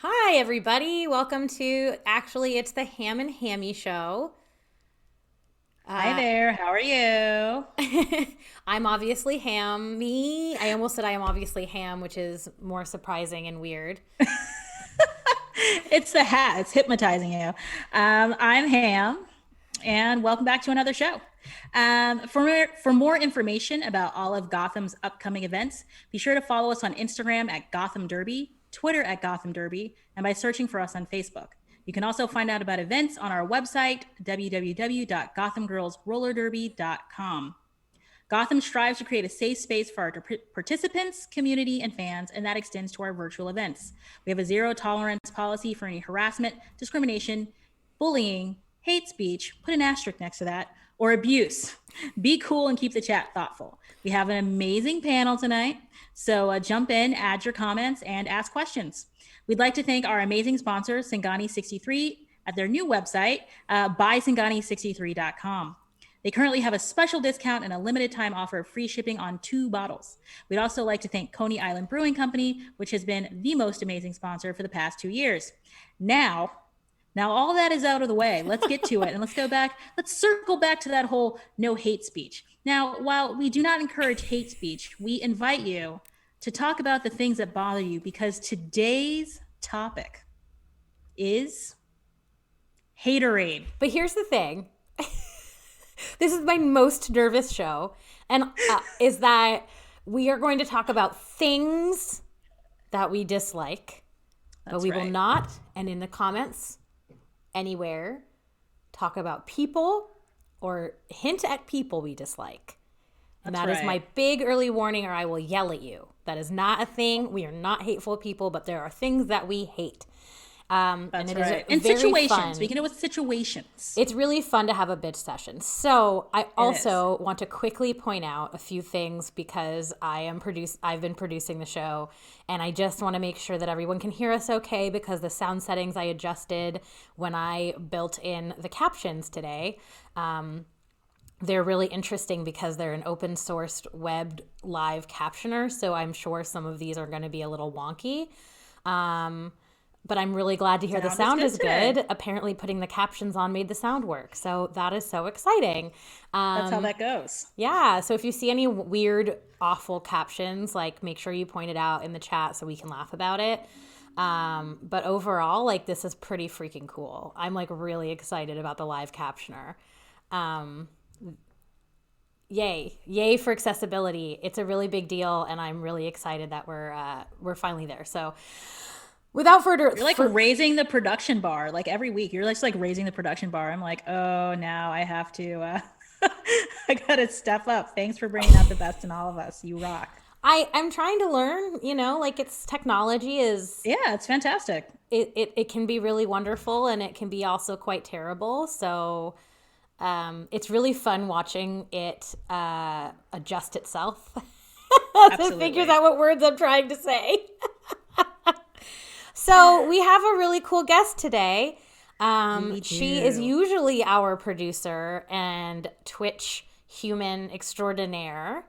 Hi, everybody. Welcome to it's the Ham and Hammy show. Hi there, how are you? I'm obviously Hammy. I almost said I am obviously Ham, which is more surprising and weird. It's the hat, it's hypnotizing you. I'm Ham, and welcome back to another show. For more information about all of Gotham's upcoming events, be sure to follow us on Instagram at Gotham Derby, Twitter at Gotham Derby, and by searching for us on Facebook. You can also find out about events on our website, www.gothamgirlsrollerderby.com. Gotham strives to create a safe space for our participants, community, and fans, and that extends to our virtual events. We have a zero tolerance policy for any harassment, discrimination, bullying, hate speech, put an asterisk next to that, or abuse. Be cool and keep the chat thoughtful. We have an amazing panel tonight, so jump in, add your comments, and ask questions. We'd like to thank our amazing sponsor, Singani63, at their new website, buysingani63.com. They currently have a special discount and a limited time offer of free shipping on 2 bottles. We'd also like to thank Coney Island Brewing Company, which has been the most amazing sponsor for the past 2 years. Now, now all that is out of the way. Let's get to it and let's go back. Let's circle back to that whole no hate speech. Now, while we do not encourage hate speech, we invite you to talk about the things that bother you because today's topic is Haterade. But here's the thing. This is my most nervous show, and is that we are going to talk about things that we dislike, but we will not, and in the comments, anywhere, talk about people or hint at people we dislike. And that is my big early warning, or I will yell at you. That is not a thing. We are not hateful people, but there are things that we hate. That's right. In situations. We can do it with situations. It's really fun to have a bitch session. So I also want to quickly point out a few things because I've been producing the show, and I just want to make sure that everyone can hear us okay because the sound settings I adjusted when I built in the captions today. They're really interesting because they're an open sourced web live captioner. So I'm sure some of these are going to be a little wonky. But I'm really glad to hear the sound is good. Apparently putting the captions on made the sound work. So that is so exciting. That's how that goes. Yeah. So if you see any weird, awful captions, like make sure you point it out in the chat so we can laugh about it. But overall, like this is pretty freaking cool. I'm like really excited about the live captioner. Yay for accessibility. It's a really big deal. And I'm really excited that we're finally there. So without further ado, you're like raising the production bar like every week. You're just like raising the production bar. I'm like, oh, now I have to I gotta step up. Thanks for bringing out the best in all of us. You rock. I'm trying to learn, like it's technology is it's fantastic. It can be really wonderful and it can be also quite terrible. So it's really fun watching it adjust itself as it figures out what words I'm trying to say. So we have a really cool guest today. She is usually our producer and Twitch human extraordinaire.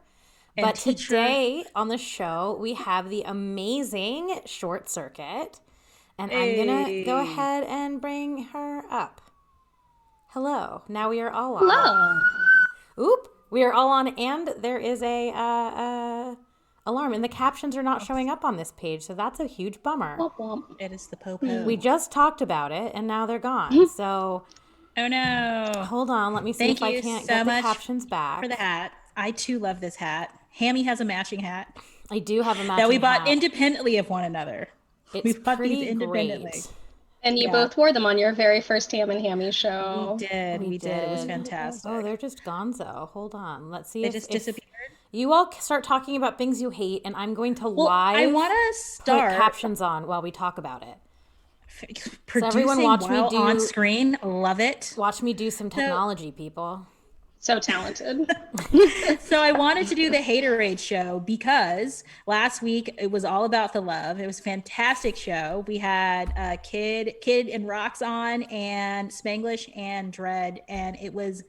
And but today on the show, we have the amazing Short Circuit. And I'm going to go ahead and bring her up. Hello. Now we are all on. Hello. Oop. We are all on, and there is a alarm, and the captions are not showing up on this page, so that's a huge bummer. It is the po-po. We just talked about it, and now they're gone. So, oh no! Hold on, let me see if I can't get the captions back. For the hat, I too love this hat. Hammy has a matching hat. I do have a matching hat that we bought independently of one another. We bought these independently. Great. And you both wore them on your very first Ham and Hammy show. We did. It was fantastic. Oh, they're just gonzo. Hold on. Let's see if they just disappeared. You all start talking about things you hate, and I'm going to live I want to start put captions on while we talk about it. Producing so everyone watch me do on screen. Love it. Watch me do some technology, people. So talented. So I wanted to do the Haterade show because last week it was all about the love. It was a fantastic show. We had Kid and Rocks on, and Spanglish and Dread, and it was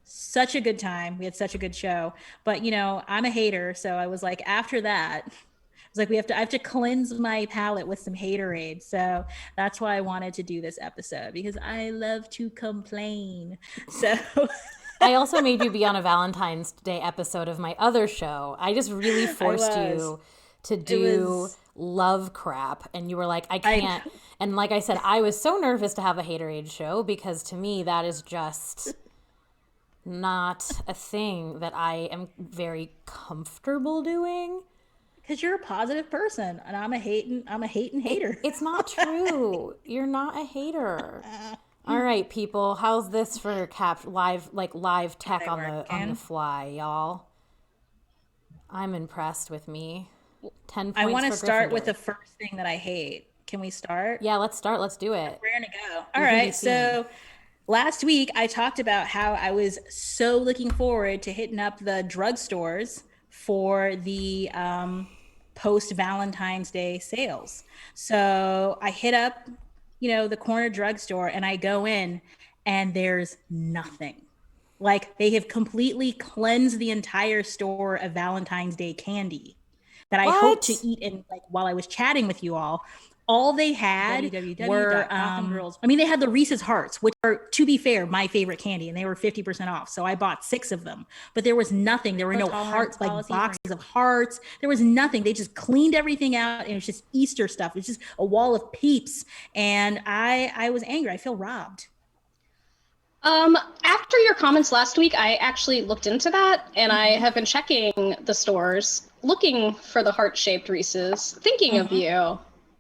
such a good time. We had such a good show. But I'm a hater, so I was like, after that, was like, I have to cleanse my palate with some Haterade. So that's why I wanted to do this episode, because I love to complain. So I also made you be on a Valentine's Day episode of my other show. I just really forced you to do love crap, and you were like, I can't. And like I said, I was so nervous to have a Haterade show, because to me that is just not a thing that I am very comfortable doing. Because you're a positive person, and I'm a hating hater. It's not true. You're not a hater. All right, people. How's this for live tech on the fly, y'all? I'm impressed with me. 10 points. I want to for start Gryffindor. with the first thing that I hate. Can we start? Yeah, let's start. Let's do it. We're gonna go. All right. So last week I talked about how I was so looking forward to hitting up the drugstores for the post Valentine's Day sales. So I hit up, the corner drugstore, and I go in, and there's nothing. Like, they have completely cleansed the entire store of Valentine's Day candy that I hoped to eat in, like, while I was chatting with you all. All they had were, they had the Reese's Hearts, which are, to be fair, my favorite candy, and they were 50% off. So I bought 6 of them, but there was nothing. There were no hearts, like boxes of hearts. There was nothing. They just cleaned everything out, and it was just Easter stuff. It was just a wall of Peeps. And I was angry. I feel robbed. After your comments last week, I actually looked into that, and I have been checking the stores, looking for the heart-shaped Reese's, thinking of you.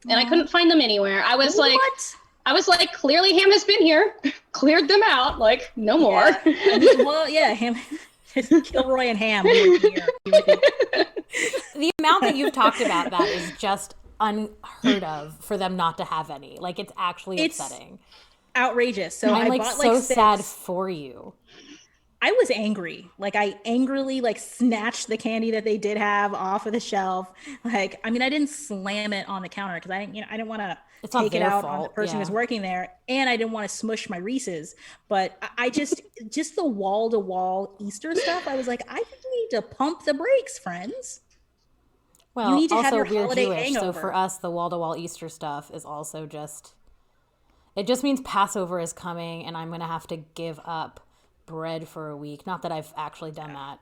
And I couldn't find them anywhere. I was like, clearly Ham has been here, cleared them out, like, no more. Ham, Kilroy and Ham. We were here. The amount that you've talked about that is just unheard of for them not to have any. Like, it's actually upsetting. Outrageous. So I'm I like bought so 6. sad for you. I was angry. Like, I angrily snatched the candy that they did have off of the shelf. Like, I didn't slam it on the counter because I didn't want to take it out on the person who's working there, and I didn't want to smush my Reese's. But I just the wall to wall Easter stuff. I was like, I think we need to pump the brakes, friends. Well, you need to also have your we're holiday Jewish, hangover. so for us, the wall to wall Easter stuff is also it just means Passover is coming, and I'm gonna have to give up bread for a week. Not that I've actually done that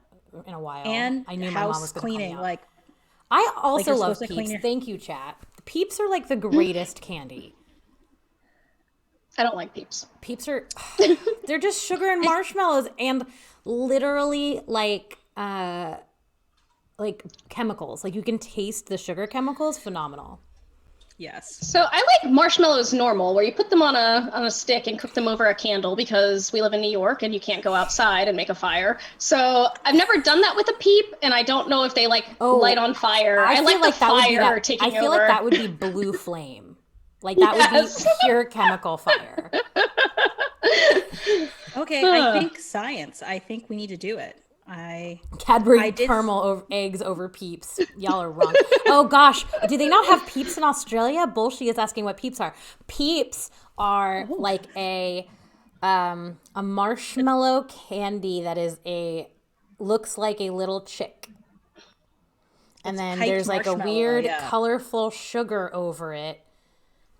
in a while. And I knew my house mom was cleaning. Like, I also love Peeps. Your... Thank you, chat. Peeps are like the greatest candy. I don't like Peeps. Peeps are they're just sugar and marshmallows, and literally like chemicals. Like, you can taste the sugar chemicals. Phenomenal. Yes. So I like marshmallows normal, where you put them on a stick and cook them over a candle, because we live in New York and you can't go outside and make a fire. So I've never done that with a Peep, and I don't know if they light on fire. I like the fire taking over. I feel like that would be blue flame. Like, that would be pure chemical fire. Okay, I think science. I think we need to do it. Cadbury caramel eggs over Peeps. Y'all are wrong. Oh gosh, do they not have Peeps in Australia? Bullshit is asking what Peeps are. Peeps are like a marshmallow candy that is looks like a little chick, and then there's like a weird colorful sugar over it.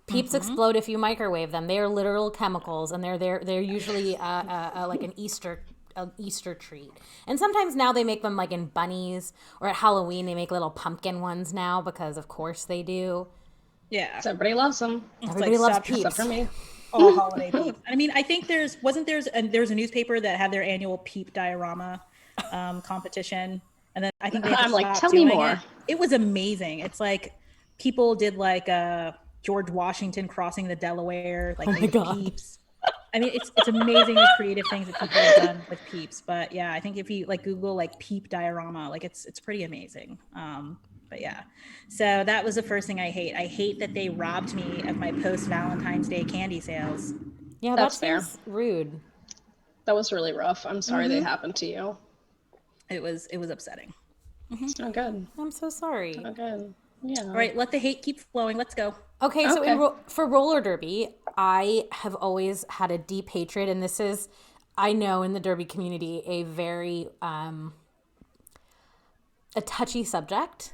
Peeps explode if you microwave them. They are literal chemicals, and they're usually like an Easter treat. And sometimes now they make them like in bunnies, or at Halloween they make little pumpkin ones now, because of course they do. Yeah. So everybody loves them. Everybody loves Peeps. Except for me. All holiday Peeps. I think there's a newspaper that had their annual Peep diorama competition, and then I think I'm like, tell me more. It was amazing. It's like people did like George Washington crossing the Delaware, like Peeps. It's amazing the creative things that people have done with Peeps. But yeah, I think if you Google Peep diorama, it's pretty amazing. But yeah, so that was the first thing I hate. I hate that they robbed me of my post Valentine's Day candy sales. Yeah, that's fair. Rude. That was really rough. I'm sorry they happened to you. It was upsetting. Oh, good. I'm so sorry. Oh, good. Yeah. All right, let the hate keep flowing. Let's go. Okay, so for roller derby, I have always had a deep hatred, and this is, I know, in the derby community, a very a touchy subject.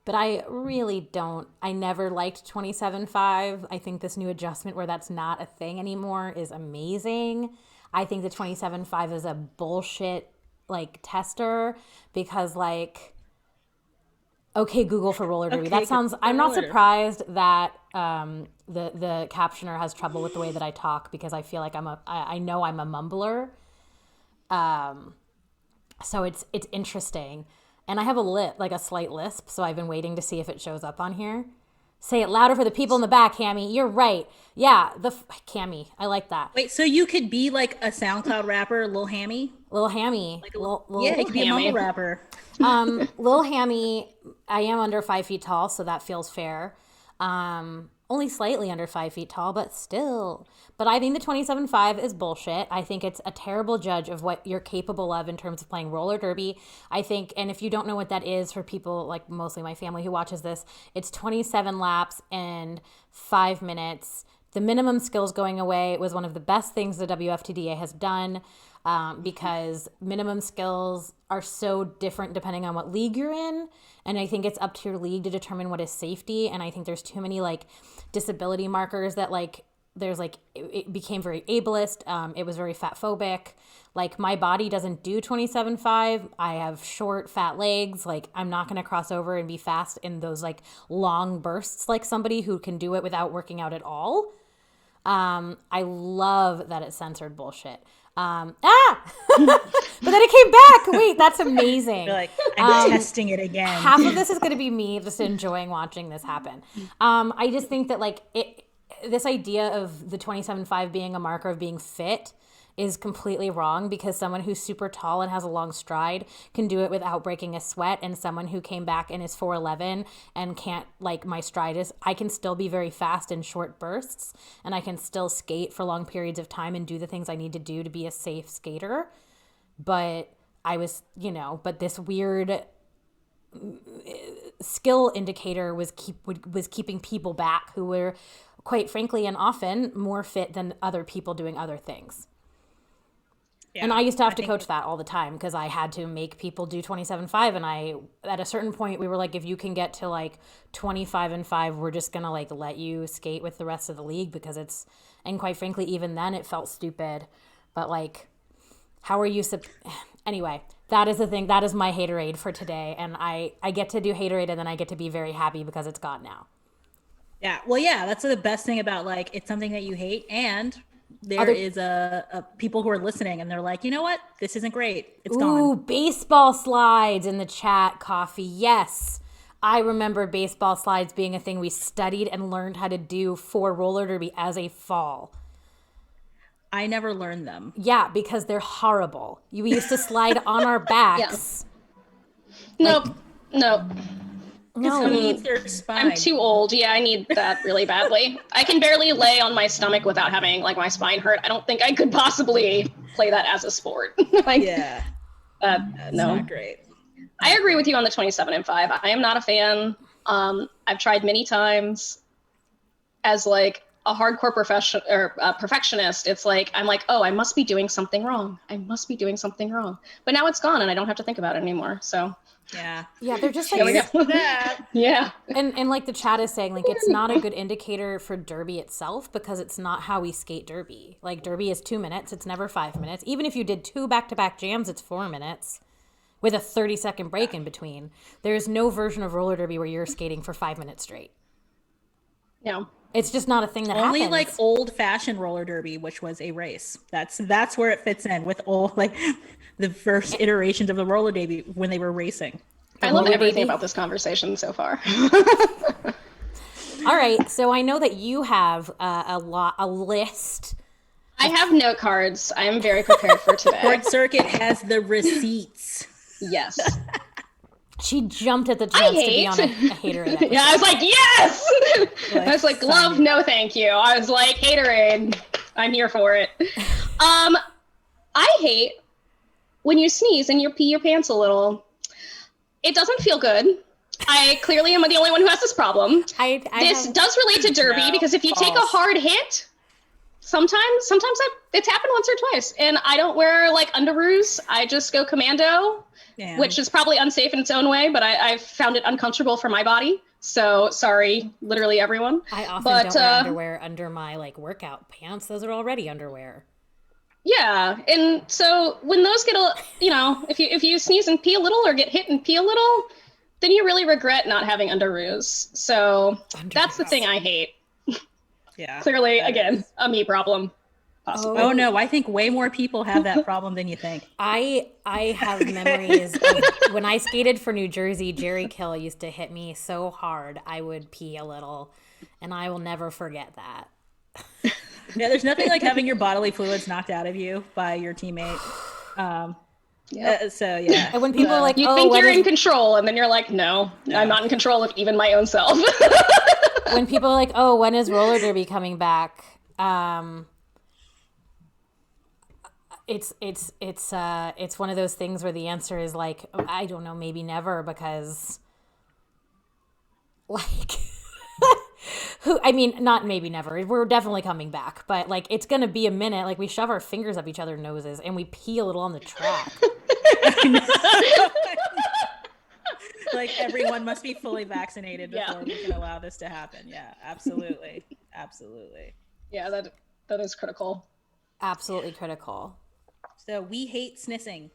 But I really don't. I never liked 27.5. I think this new adjustment where that's not a thing anymore is amazing. I think the 27.5 is a bullshit like tester because like, okay, Google for roller derby. That sounds, I'm not surprised that the captioner has trouble with the way that I talk because I feel like I know I'm a mumbler. So it's interesting. And I have a slight lisp, so I've been waiting to see if it shows up on here. Say it louder for the people in the back, Hammy. You're right. Yeah, Hammy. I like that. Wait, so you could be like a SoundCloud rapper, Lil Hammy? Lil Hammy. Like yeah, you could be a mumble rapper. Lil Hammy, I am under 5 feet tall, so that feels fair. Only slightly under 5 feet tall, but still. But I think the 27.5 is bullshit. I think it's a terrible judge of what you're capable of in terms of playing roller derby. I think, and if you don't know what that is for people like mostly my family who watches this, it's 27 laps and 5 minutes. The minimum skills going away was one of the best things the WFTDA has done because minimum skills are so different depending on what league you're in. And I think it's up to your league to determine what is safety. And I think there's too many like disability markers that like, there's like, it became very ableist. It was very fat phobic. Like my body doesn't do 27.5. I have short, fat legs. Like I'm not going to cross over and be fast in those like long bursts like somebody who can do it without working out at all. I love that it's censored bullshit. But then it came back. Wait, that's amazing. You're like, I'm testing it again. Half of this is going to be me just enjoying watching this happen. I just think that like this idea of the 27.5 being a marker of being fit is completely wrong because someone who's super tall and has a long stride can do it without breaking a sweat, and someone who came back and is 4'11" and can't, like my stride is, I can still be very fast in short bursts and I can still skate for long periods of time and do the things I need to do to be a safe skater. But I was, but this weird skill indicator was keeping people back who were quite frankly and often more fit than other people doing other things. Yeah, and I used to have to coach that all the time because I had to make people do 27.5. And at a certain point, we were like, if you can get to like 25.5, we're just going to like let you skate with the rest of the league because and quite frankly, even then it felt stupid. But like, how are you? Anyway, that is the thing. That is my Haterade for today. And I get to do Haterade and then I get to be very happy because it's gone now. Yeah. Well, yeah, that's the best thing about like, it's something that you hate and there is a people who are listening and they're like, you know what? This isn't great. It's gone. Ooh, baseball slides in the chat, Coffee. Yes. I remember baseball slides being a thing we studied and learned how to do for roller derby as a fall. I never learned them. Yeah, because they're horrible. We used to slide on our backs. Yeah. Nope. No, needs their spine. I'm too old. Yeah, I need that really badly. I can barely lay on my stomach without having like my spine hurt. I don't think I could possibly play that as a sport. Yeah. That's no. Not great. I agree with you on the 27.5. I am not a fan. I've tried many times as like a hardcore perfectionist. It's like, I'm like, oh, I must be doing something wrong. But now it's gone and I don't have to think about it anymore. So yeah, they're just like that. Yeah, and like the chat is saying, like it's not a good indicator for derby itself because it's not how we skate derby. Like derby is 2 minutes; it's never 5 minutes. Even if you did 2 back-to-back jams, it's 4 minutes with a 30-second break in between. There's no version of roller derby where you're skating for 5 minutes straight. No. It's just not a thing that happens. Only like old-fashioned roller derby, which was a race. That's where it fits in with all like the first iterations of the roller derby when they were racing. I love everything about this conversation so far. All right, so I know that you have a list. I have note cards. I am very prepared for today. Board Circuit has the receipts. Yes. She jumped at the chance to be on a Haterade episode. Yeah, I was like, yes! I was like, glove, no thank you. I was like, Haterade, I'm here for it. I hate when you sneeze and you pee your pants a little. It doesn't feel good. I clearly am the only one who has this problem. This does relate to derby because if you take a hard hit, sometimes it's happened once or twice. And I don't wear like underoos. I just go commando. which is probably unsafe in its own way, but I've found it uncomfortable for my body. So sorry, literally everyone. I often don't wear underwear under my like workout pants. Those are already underwear. Yeah, and so when those get if you sneeze and pee a little or get hit and pee a little, then you really regret not having underoos. So that's the thing I hate. Yeah. Clearly, again, a me problem. Possibly. Oh no, I think way more people have that problem than you think. I have memories of when I skated for New Jersey, Jerry Kill used to hit me so hard I would pee a little, and I will never forget that. Yeah, there's nothing like having your bodily fluids knocked out of you by your teammate. So yeah. And when people are like, you think you're in control, and then you're like, no, I'm not in control of even my own self. When people are like, oh, when is roller derby coming back? It's one of those things where the answer is like, I don't know, maybe never, because like not maybe never. We're definitely coming back, but like it's gonna be a minute. Like we shove our fingers up each other's noses and we pee a little on the track. Like everyone must be fully vaccinated before we can allow this to happen. Yeah, absolutely. Absolutely. Yeah, that is critical. Absolutely critical. So we hate snissing.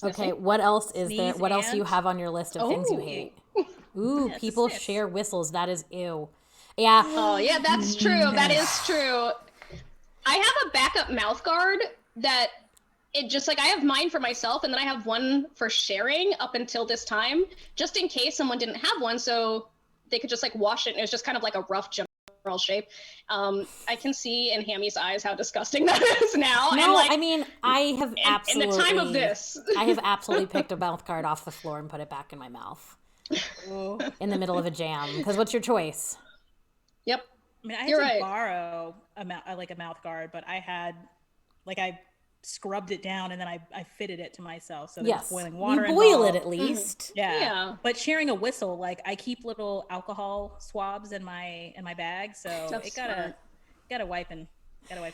Okay, what else is there? What else do you and- have on your list of things you hate? Ooh, Yeah, people sniff. share whistles. That is ew. Yeah. Oh, yeah, that's true. That is true. I have a backup mouth guard that it just like I have mine for myself and then I have one for sharing up until this time, just in case someone didn't have one, so they could just like wash it and it was just kind of like a rough general shape. I can see in Hammy's eyes how disgusting that is now. No, and like, I mean, I have absolutely in the time of this. I have absolutely picked a mouth guard off the floor and put it back in my mouth. In the middle of a jam. Because what's your choice? Yep. I mean, I had to borrow a mouth guard, but I scrubbed it down and then I fitted it to myself. So there's boiling water you boil involved. it at least. Yeah. But sharing a whistle, like I keep little alcohol swabs in my bag, so it gotta wipe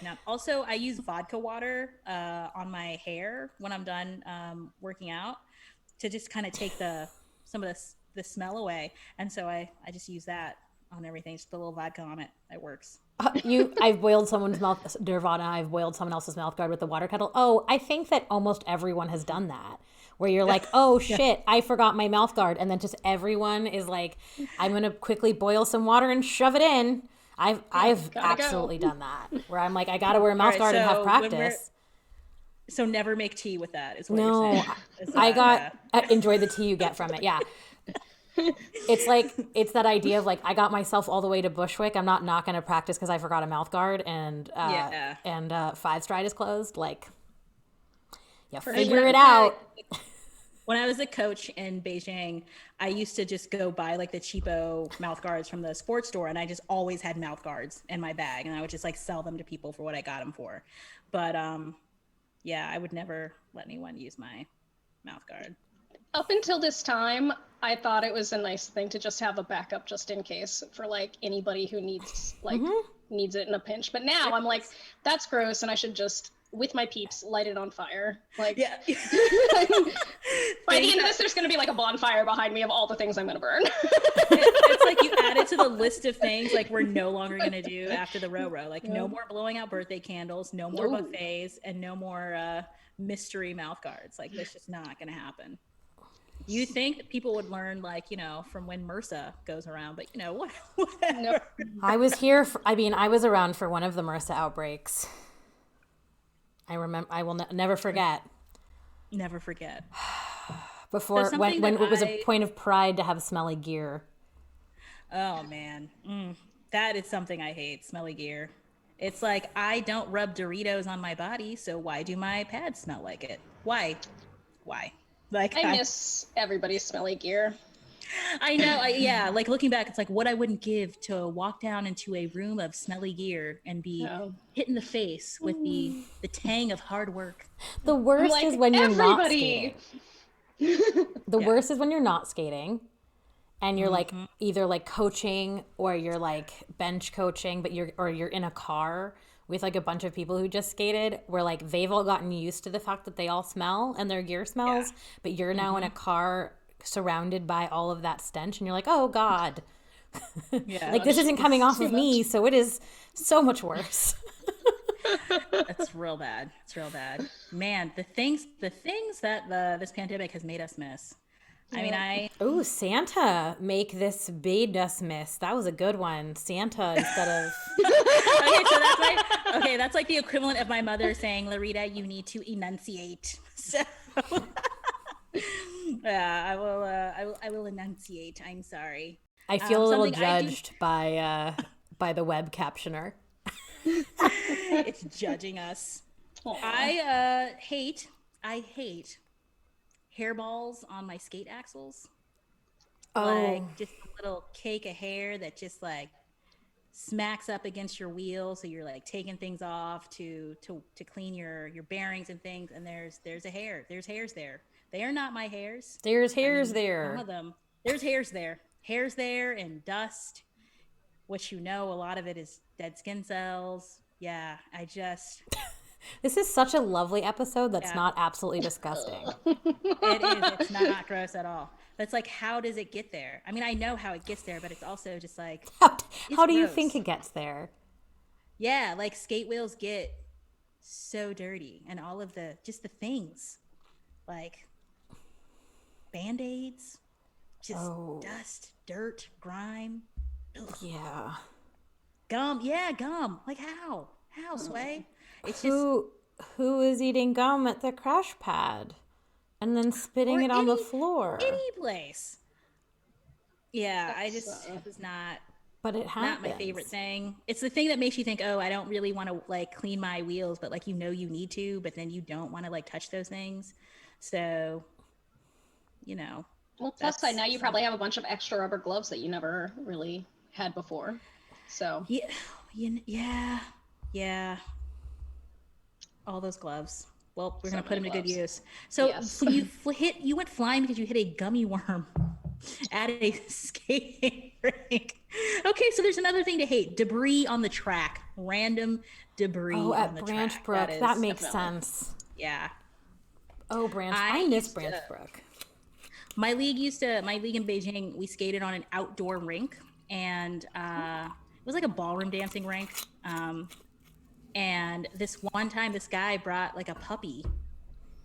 now. Also, I use vodka water on my hair when I'm done working out to just kind of take some of the smell away, and so I just use that on everything. Just a little vodka on it. It works. I've boiled someone's mouth, Nirvana. I've boiled someone else's mouth guard with the water kettle. Oh, I think that almost everyone has done that. Where you're like, oh shit, I forgot my mouth guard, and then just everyone is like, I'm gonna quickly boil some water and shove it in. I've absolutely done that. Where I'm like, I gotta wear a mouth guard and have practice. So never make tea with that. Is what you're saying. Enjoy the tea you get from it. Yeah. It's that idea of like, I got myself all the way to Bushwick. I'm not going to practice because I forgot a mouth guard and Five Stride is closed. Like, figure it out. When I was a coach in Beijing, I used to just go buy like the cheapo mouth guards from the sports store, and I just always had mouth guards in my bag, and I would just like sell them to people for what I got them for. But I would never let anyone use my mouth guard. Up until this time, I thought it was a nice thing to just have a backup just in case for like anybody who needs it in a pinch. But now I'm like, that's gross, and I should just, with my peeps, light it on fire. Like, by the end of this, there's going to be like a bonfire behind me of all the things I'm going to burn. It's like you add it to the list of things like we're no longer going to do after the row. Like no more blowing out birthday candles, no more buffets, and no more mystery mouth guards. Like that's just not going to happen. You think that people would learn, like, from when MRSA goes around, but whatever. Nope. I was around for one of the MRSA outbreaks. I remember. I will never forget. Never forget. Before when it was a point of pride to have smelly gear. Oh man, that is something I hate. Smelly gear. It's like I don't rub Doritos on my body, so why do my pads smell like it? Why? Like I miss everybody's smelly gear. I know. Like looking back, it's like what I wouldn't give to walk down into a room of smelly gear and be hit in the face with the tang of hard work. The worst is when you're not skating. The worst is when you're not skating and you're like either like coaching or you're like bench coaching, but you're in a car with like a bunch of people who just skated where like they've all gotten used to the fact that they all smell and their gear smells, but you're now in a car surrounded by all of that stench and you're like, oh God. Yeah. Like this isn't coming off of me, so it is so much worse. That's real bad. It's real bad. Man, the things that this pandemic has made us miss. I mean, Ooh, Santa make this made us miss. That was a good one. Santa instead of that's like the equivalent of my mother saying, Larita, you need to enunciate. So yeah, I will enunciate. I'm sorry. I feel a little judged by the web captioner. It's judging us. Aww. I hate hairballs on my skate axles. Like just a little cake of hair that just like smacks up against your wheel, so you're like taking things off to clean your bearings and things, and there's hairs there. They are not my hairs. There's hairs there. Some of them. There's hairs there. Hairs there and dust, which a lot of it is dead skin cells. Yeah, This is such a lovely episode that's not absolutely disgusting. It is. It's not gross at all. That's like, how does it get there? I mean, I know how it gets there, but it's also just like, how do you think it gets there? Yeah, like skate wheels get so dirty, and all of the things, like Band-Aids, just dust, dirt, grime. Ugh. Yeah. Gum. Yeah, gum. Like how? How, Sway? It's who is eating gum at the crash pad and then spitting it on the floor? Any place. Yeah, it was not. But it happens. Not my favorite thing. It's the thing that makes you think, oh, I don't really want to like clean my wheels, but like you need to, but then you don't want to like touch those things. So, Well, plus side, now you probably have a bunch of extra rubber gloves that you never really had before. So yeah. All those gloves. Well, we're gonna put them to good use. So yes. you went flying because you hit a gummy worm at a skating rink. Okay, so there's another thing to hate: debris on the track, random debris. Oh, on the at Branch track. Brook, that makes sense. Yeah. Oh, I miss Branch Brook. My league in Beijing, we skated on an outdoor rink, and it was like a ballroom dancing rink. And this one time, this guy brought like a puppy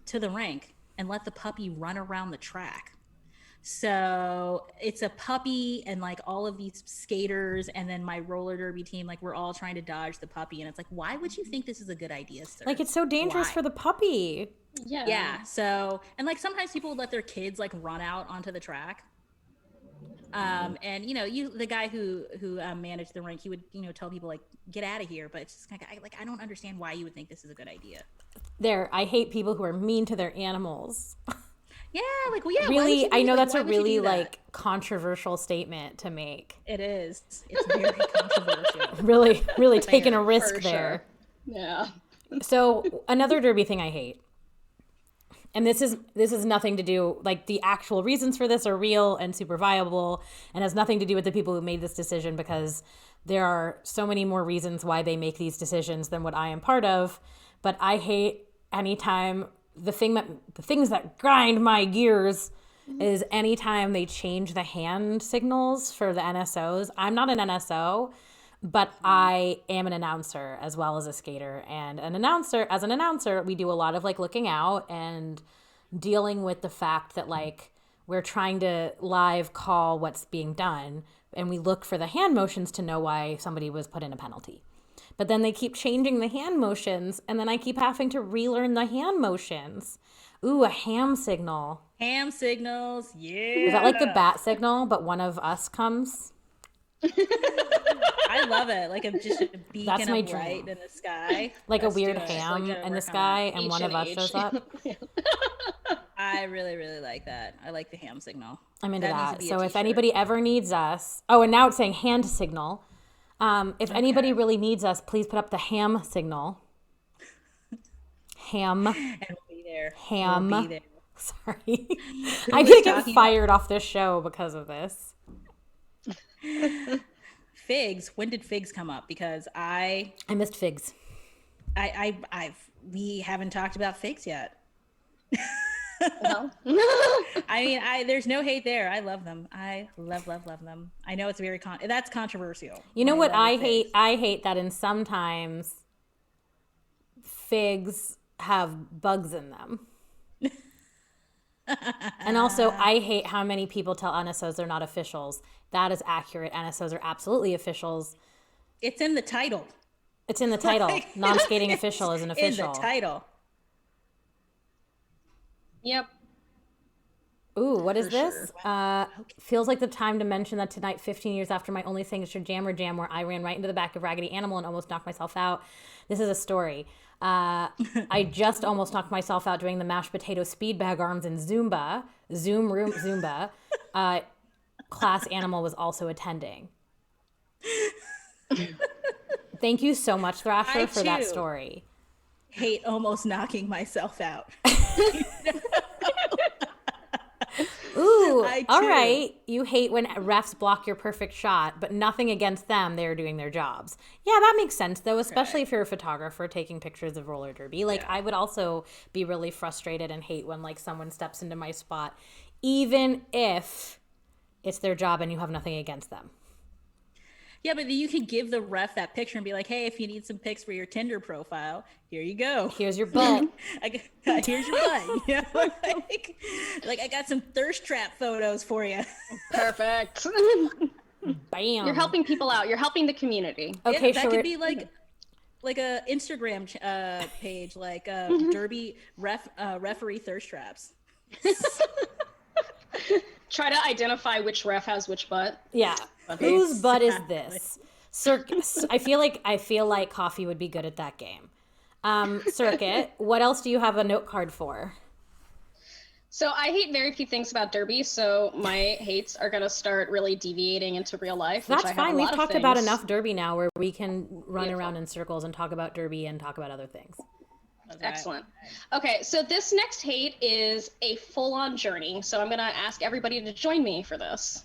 to the rink and let the puppy run around the track. So it's a puppy and like all of these skaters and then my roller derby team, like we're all trying to dodge the puppy. And it's like, why would you think this is a good idea, sir? Like it's so dangerous for the puppy. Yeah. Yeah. So, and like sometimes people would let their kids like run out onto the track. And the guy who managed the rink, he would tell people like get out of here, but it's just kind of like I don't understand why you would think this is a good idea. I hate people who are mean to their animals. Yeah, like well, yeah. Really, I know that's a really like controversial statement to make. It is. It's very controversial. really taking a risk there. Sure. Yeah. So another derby thing I hate. And this is nothing to do, like the actual reasons for this are real and super viable and has nothing to do with the people who made this decision, because there are so many more reasons why they make these decisions than what I am part of. But I hate anytime the things that grind my gears is anytime they change the hand signals for the NSOs. I'm not an NSO, but I am an announcer as well as a skater. And as an announcer, we do a lot of like looking out and dealing with the fact that like we're trying to live call what's being done. And we look for the hand motions to know why somebody was put in a penalty. But then they keep changing the hand motions, and then I keep having to relearn the hand motions. Ooh, a ham signal. Ham signals, yeah. Is that like the bat signal, but one of us comes? I love it. Like just a beacon of light in the sky. Like a weird ham in the sky, and one of us shows up. I really, really like that. I like the ham signal. I'm into that. So if anybody ever needs us, and now it's saying hand signal. If anybody really needs us, please put up the ham signal. Ham. And we'll be there. Ham. We'll be there. Sorry. I'm going to get fired off this show because of this. Figs. When did figs come up? Because I missed figs. we haven't talked about figs yet. Well. I mean, there's no hate there. I love them. I love them. I know it's very that's controversial. You know what I hate? I hate that in sometimes figs have bugs in them. And also, I hate how many people tell NSOs they're not officials. That is accurate. NSOs are absolutely officials. It's in the title. It's in the title. Non-skating official is an official. In the title. Yep. Ooh, what is this? Feels like the time to mention that tonight, 15 years after my only signature Jammer Jam, where I ran right into the back of Raggedy Animal and almost knocked myself out. This is a story. I just almost knocked myself out doing the mashed potato speed bag arms in Zumba. Zumba. Class Animal was also attending. Thank you so much, Thrasher, for that story. Hate almost knocking myself out. Ooh, all right. You hate when refs block your perfect shot, but nothing against them. They're doing their jobs. Yeah, that makes sense, though, especially if you're a photographer taking pictures of roller derby. Like, I would also be really frustrated and hate when, like, someone steps into my spot, even if it's their job and you have nothing against them. Yeah, but you could give the ref that picture and be like, hey, if you need some pics for your Tinder profile, here you go. Here's your butt. Here's your butt. You know? like, I got some thirst trap photos for you. Perfect. Bam. You're helping people out. You're helping the community. Okay, that could be like a Instagram page, like derby referee thirst traps. Try to identify which ref has which butt. Yeah. Whose butt is this? Circus. I feel like Coffee would be good at that game. Circuit. What else do you have a note card for? So I hate very few things about derby, so my hates are going to start really deviating into real life. That's fine. We've talked about enough derby now where we can run around in circles and talk about derby and talk about other things. Excellent. Okay, so this next hate is a full-on journey. So I'm going to ask everybody to join me for this.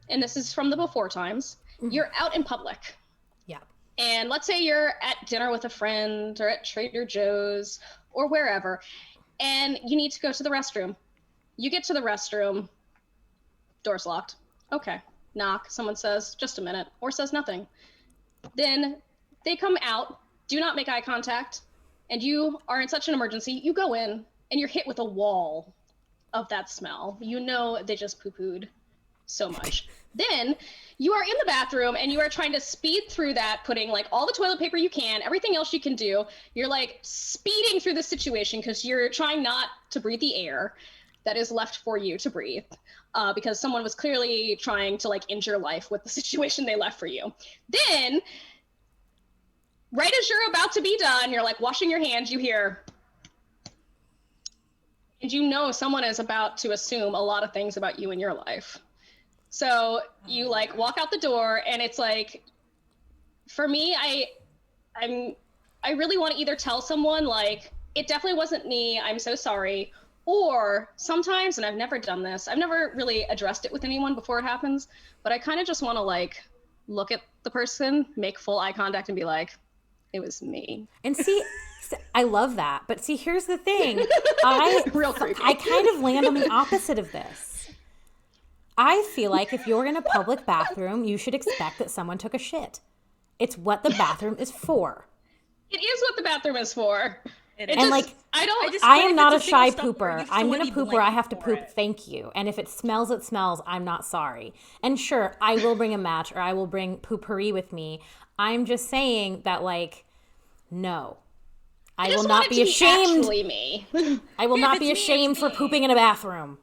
And this is from the before times, you're out in public. Yeah. And let's say you're at dinner with a friend or at Trader Joe's or wherever, and you need to go to the restroom. You get to the restroom, door's locked. Okay, knock, someone says, just a minute, or says nothing. Then they come out, do not make eye contact, and you are in such an emergency, you go in and you're hit with a wall of that smell. You know they just poo-pooed so much. Then you are in the bathroom and you are trying to speed through that, putting like all the toilet paper you can, everything else you can do. You're like speeding through the situation because you're trying not to breathe the air that is left for you to breathe, because someone was clearly trying to like end your life with the situation they left for you. Then right as you're about to be done, you're like washing your hands, you hear, and you know someone is about to assume a lot of things about you in your life. So you like walk out the door and it's like, for me, I really want to either tell someone like, it definitely wasn't me, I'm so sorry. Or sometimes, and I've never done this, I've never really addressed it with anyone before it happens, but I kind of just want to like look at the person, make full eye contact and be like, it was me. And see, I love that. But see, here's the thing. Real creepy. I kind of land on the opposite of this. I feel like if you're in a public bathroom, you should expect that someone took a shit. It's what the bathroom is for. It is what the bathroom is for. I am not a shy pooper. I'm going to poop where I have to poop. Thank you. And if it smells, it smells. I'm not sorry. And sure, I will bring a match or I will bring poopery with me. I'm just saying that, like, no. I will not be ashamed. I will not be ashamed for pooping in a bathroom.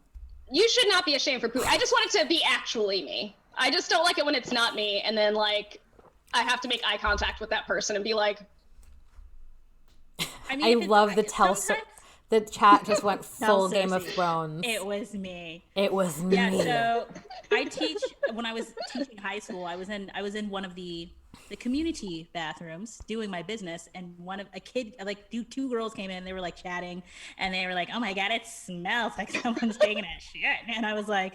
You should not be ashamed for pooping. I just want it to be actually me. I just don't like it when it's not me. And then, like, I have to make eye contact with that person and be like, I love the the chat just went full Game of Thrones. It was me. It was me. Yeah, so when I was teaching high school, I was in one of the community bathrooms doing my business, and two girls came in, they were like chatting and they were like, oh my god, it smells like someone's taking a shit. And I was like,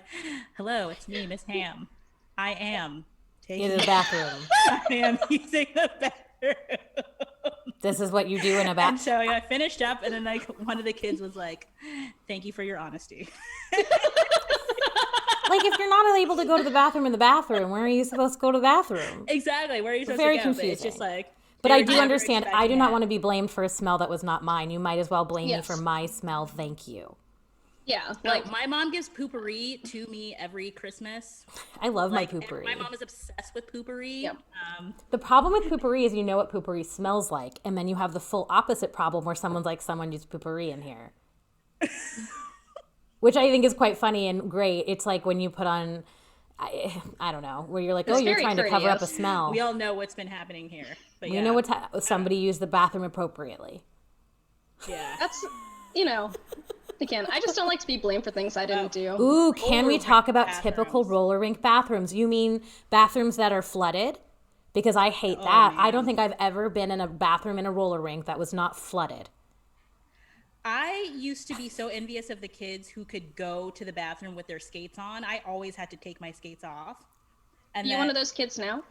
hello, it's me, Miss Ham. I am taking the bathroom. I am using the bathroom. This is what you do in a And bathroom. so I finished up, and then like one of the kids was like, "Thank you for your honesty." Like, if you're not able to go to the bathroom in the bathroom, where are you supposed to go to the bathroom? Exactly. Where are you supposed Very to go? But confusing. it's just like. But they I were do never understand. I do expecting not that. want to be blamed for a smell that was not mine. You might as well blame me Yes. for my smell. Thank you. Yeah, Like my mom gives poopery to me every Christmas. I love Like my poopery. my mom is obsessed with poopery. Yep. The problem with poopery is you know what poopery smells like, and then you have the full opposite problem where someone's like, someone used poopery in here. Which I think is quite funny and great. It's like when you put on, I don't know, where you're like, It's oh, you're very trying to cover up a courteous. smell. We all know what's been happening here. But You yeah. know somebody used the bathroom appropriately. Yeah. that's, again, I just don't like to be blamed for things I didn't do. Ooh, can we Roller talk rink about typical bathrooms. roller rink bathrooms? You mean bathrooms that are flooded? Because I hate that. I don't think I've ever been in a bathroom in a roller rink that was not flooded. I used to be so envious of the kids who could go to the bathroom with their skates on. I always had to take my skates off. And You one of those kids now?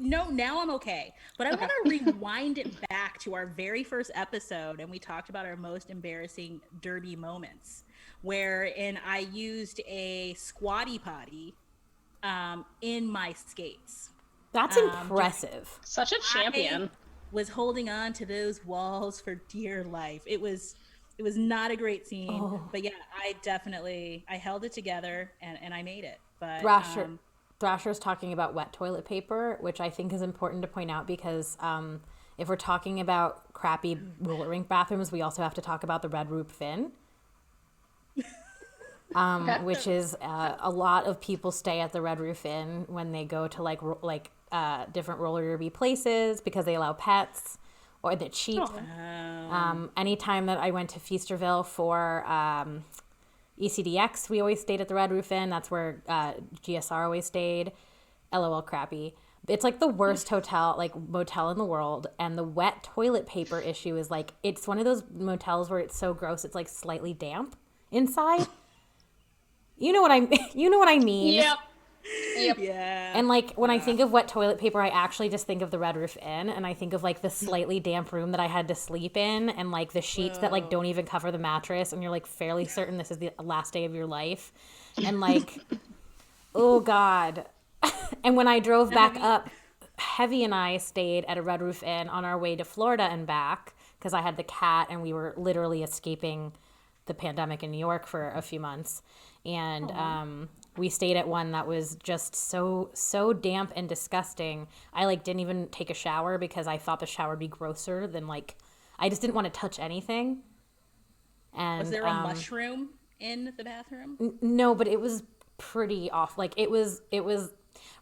No, now I'm okay. But I want to rewind it back to our very first episode, and we talked about our most embarrassing derby moments, wherein I used a squatty potty in my skates. That's impressive. Such a champion. I was holding on to those walls for dear life. It was not a great scene, but yeah, I held it together and I made it. But Thrasher's talking about wet toilet paper, which I think is important to point out because if we're talking about crappy roller rink bathrooms, we also have to talk about the Red Roof Inn, which is a lot of people stay at the Red Roof Inn when they go to different roller derby places because they allow pets or they're cheap. Anytime that I went to Feasterville for ECDX, we always stayed at the Red Roof Inn. That's where GSR always stayed. LOL crappy. It's like the worst motel in the world. And the wet toilet paper issue is like, it's one of those motels where it's so gross, it's like slightly damp inside. You know what I mean? Yep. yeah. And like when I think of wet toilet paper, I actually just think of the Red Roof Inn, and I think of like the slightly damp room that I had to sleep in, and like the sheets that like don't even cover the mattress, and you're like fairly certain this is the last day of your life, and like, oh God. And when I drove back up, Heavy and I stayed at a Red Roof Inn on our way to Florida and back because I had the cat, and we were literally escaping the pandemic in New York for a few months, and we stayed at one that was just so damp and disgusting. I like didn't even take a shower because I thought the shower would be grosser than like I just didn't want to touch anything. And Was there a mushroom in the bathroom? no, but it was pretty off. Like it was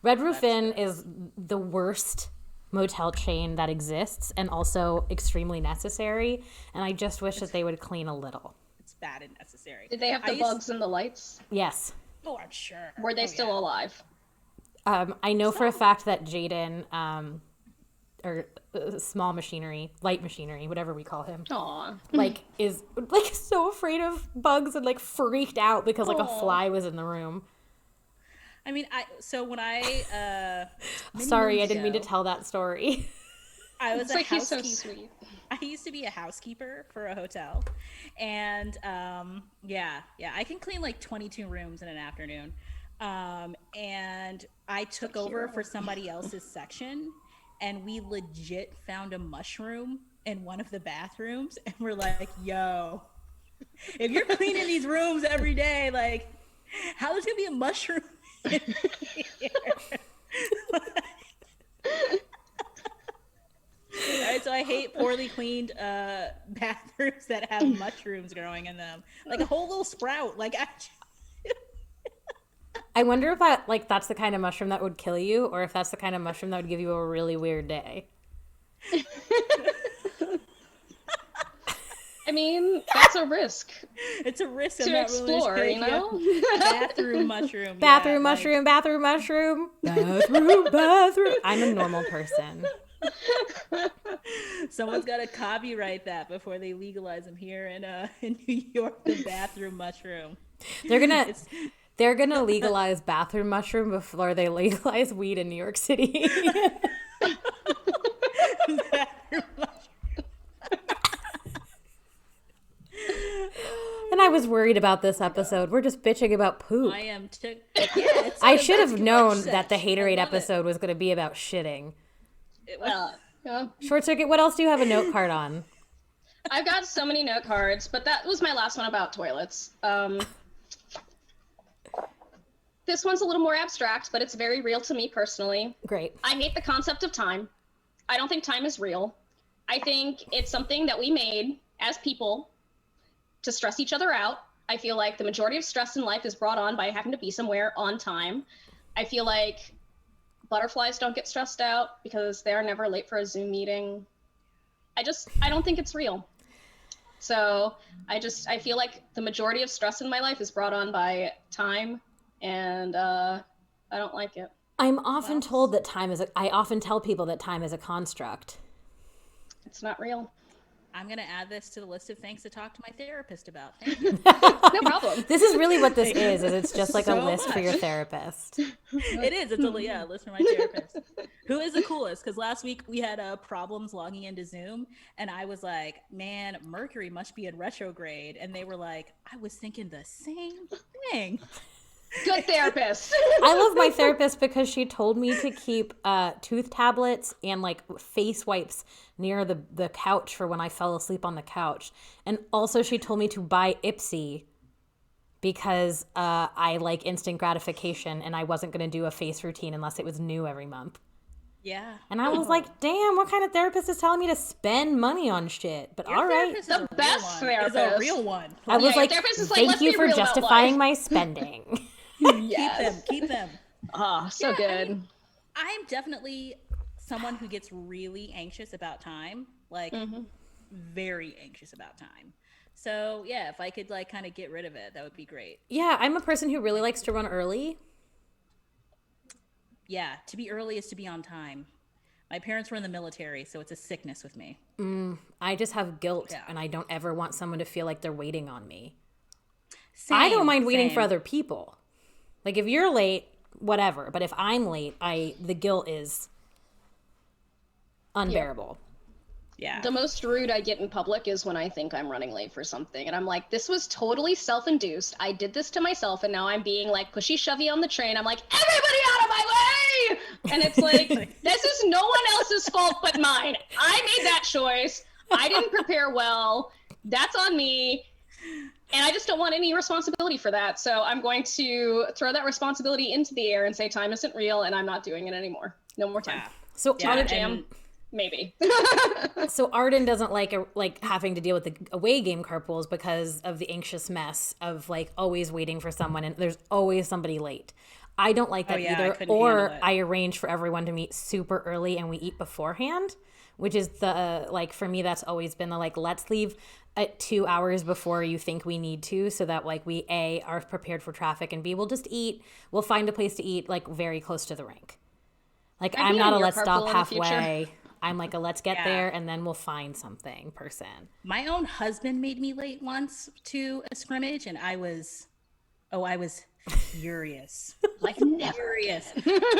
Red Roof Inn is the worst motel chain that exists and also extremely necessary, and I just wish that they would clean a little. It's bad and necessary. Did they have the bugs and the lights? Yes. Oh, I'm sure. Were they still alive? I know for a fact that Jaden, or small machinery, light machinery, whatever we call him, Aw. like is like so afraid of bugs and like freaked out because like a fly was in the room. I mean, when I Sorry, I didn't mean to tell that story. I was It's a like he's so housekeeper. sweet. I used to be a housekeeper for a hotel, and I can clean like 22 rooms in an afternoon. And I took over for somebody else's section, and we legit found a mushroom in one of the bathrooms, and we're like, "Yo, if you're cleaning these rooms every day, like, how there's gonna be a mushroom in here?" All right, so I hate poorly cleaned bathrooms that have mushrooms growing in them, like a whole little sprout. Like, I wonder if that's the kind of mushroom that would kill you, or if that's the kind of mushroom that would give you a really weird day. I mean, that's a risk it's a risk to explore, you know? Bathroom mushroom. Bathroom mushroom, bathroom mushroom, bathroom. I'm a normal person. Someone's got to copyright that before they legalize them here in New York. The bathroom mushroom. They're gonna legalize bathroom mushroom before they legalize weed in New York City. was worried about this episode. We're just bitching about poop. I am too. I should have known that the Haterade episode was going to be about shitting. Yeah. Short Circuit, what else do you have a note card on? I've got so many note cards, but that was my last one about toilets. This one's a little more abstract, but it's very real to me personally. Great. I hate the concept of time. I don't think time is real. I think it's something that we made as people to stress each other out. I feel like the majority of stress in life is brought on by having to be somewhere on time. I feel like butterflies don't get stressed out because they are never late for a Zoom meeting. I don't think it's real. So I feel like the majority of stress in my life is brought on by time, and I don't like it. I'm often told that I often tell people that time is a construct. It's not real. I'm going to add this to the list of things to talk to my therapist about. Thank you. No problem. This is really what this is it's just like a list for your therapist. It is. It's a list for my therapist. Who is the coolest? Because last week we had problems logging into Zoom, and I was like, man, Mercury must be in retrograde. And they were like, I was thinking the same thing. Good therapist. I love my therapist because she told me to keep tooth tablets and like face wipes near the couch for when I fell asleep on the couch. And also she told me to buy Ipsy because I like instant gratification and I wasn't going to do a face routine unless it was new every month. Yeah. And I was like, damn, what kind of therapist is telling me to spend money on shit? But all right. The best therapist. Is a real one. I was like, thank you for justifying my spending. Yes. Keep them. Oh, so good. I mean, I'm definitely someone who gets really anxious about time, like very anxious about time. So yeah, if I could like kind of get rid of it, that would be great. Yeah, I'm a person who really likes to run early. Yeah, to be early is to be on time. My parents were in the military, so it's a sickness with me. I just have guilt, and I don't ever want someone to feel like they're waiting on me. I don't mind waiting for other people. Like, if you're late, whatever. But if I'm late, the guilt is unbearable. Yeah. The most rude I get in public is when I think I'm running late for something. And I'm like, this was totally self-induced. I did this to myself, and now I'm being like pushy shovey on the train. I'm like, everybody out of my way! And it's like, this is no one else's fault but mine. I made that choice. I didn't prepare well. That's on me. And I just don't want any responsibility for that. So I'm going to throw that responsibility into the air and say time isn't real, and I'm not doing it anymore. No more time. Yeah. So Auto jam, maybe. So Arden doesn't like having to deal with the away game carpools because of the anxious mess of like always waiting for someone, and there's always somebody late. I don't like that either. Or I arrange for everyone to meet super early and we eat beforehand, which is the like for me that's always been the like let's leave at 2 hours before you think we need to, so that like we A, are prepared for traffic, and B, we'll just eat, we'll find a place to eat like very close to the rink. Like I'm not a let's stop halfway. I'm like a let's get there and then we'll find something person. My own husband made me late once to a scrimmage, and I was furious. Like furious.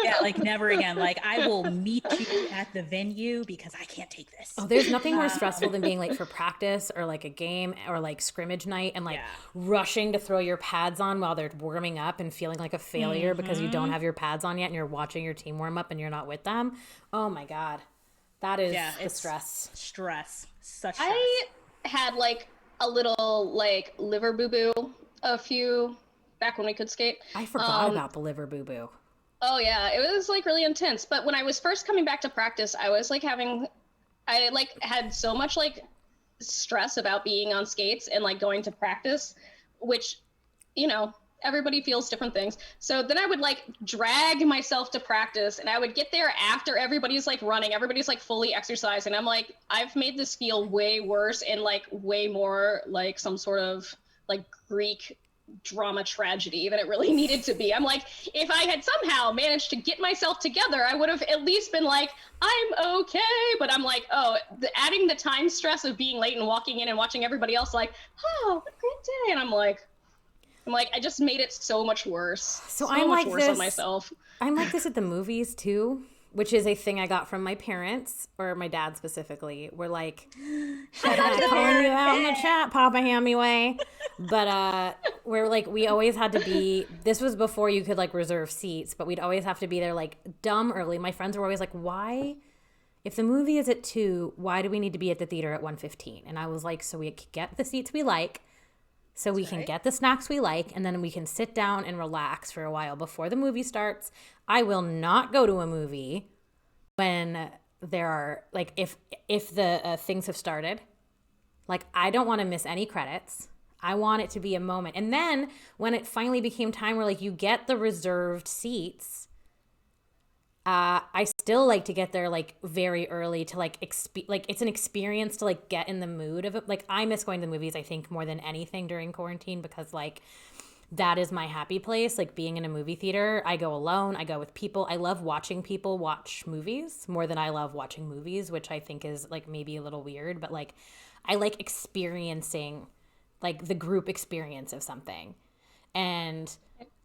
Yeah, like never again. Like I will meet you at the venue because I can't take this. Oh, there's nothing more stressful than being late for practice or like a game or like scrimmage night and like rushing to throw your pads on while they're warming up and feeling like a failure because you don't have your pads on yet and you're watching your team warm up and you're not with them. Oh my God. That is the stress. Stress. Such stress. I had like a little like liver boo-boo back when we could skate. I forgot about the liver boo-boo. Oh yeah, it was like really intense. But when I was first coming back to practice, I was like I had so much like stress about being on skates and like going to practice, which, you know, everybody feels different things. So then I would like drag myself to practice, and I would get there after everybody's like running, everybody's like fully exercised. And I'm like, I've made this feel way worse and like way more like some sort of like Greek drama tragedy than it really needed to be. I'm like, if I had somehow managed to get myself together, I would have at least been like, I'm okay. But I'm like, adding the time stress of being late and walking in and watching everybody else like, oh, what a great day. And I'm like, I just made it so much worse. So I'm like much worse this on myself. I'm like this at the movies too. which is a thing I got from my parents, or my dad specifically. We're like, Shout out to calling you out in the Derek. chat, Papa Hammy way. But we're like, we always had to be, this was before you could like reserve seats, but we'd always have to be there like dumb early. My friends were always like, why, if the movie is at 2, why do we need to be at the theater at 1:15? And I was like, so we can get the seats we like, so we can get the snacks we like, and then we can sit down and relax for a while before the movie starts. I will not go to a movie when there are, like, if the things have started. Like, I don't want to miss any credits. I want it to be a moment. And then when it finally became time where, like, you get the reserved seats, I still like to get there like very early to like it's an experience to like get in the mood of it. Like, I miss going to the movies, I think, more than anything during quarantine, because like that is my happy place. Like, being in a movie theater, I go alone, I go with people. I love watching people watch movies more than I love watching movies, which I think is like maybe a little weird, but like I like experiencing like the group experience of something. And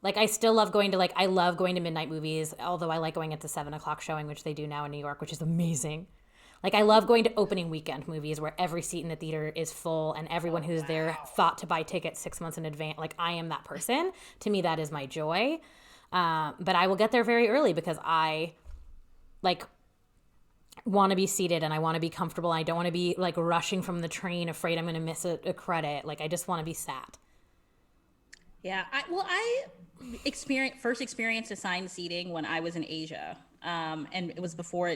like, I still love going to, like, I love going to midnight movies, although I like going at the 7:00 showing, which they do now in New York, which is amazing. Like, I love going to opening weekend movies where every seat in the theater is full and everyone who's there thought to buy tickets 6 months in advance. Like, I am that person. To me, that is my joy. But I will get there very early because I, like, want to be seated and I want to be comfortable. I don't want to be, like, rushing from the train afraid I'm going to miss a credit. Like, I just want to be sat. Yeah, I first experienced assigned seating when I was in Asia, and it was before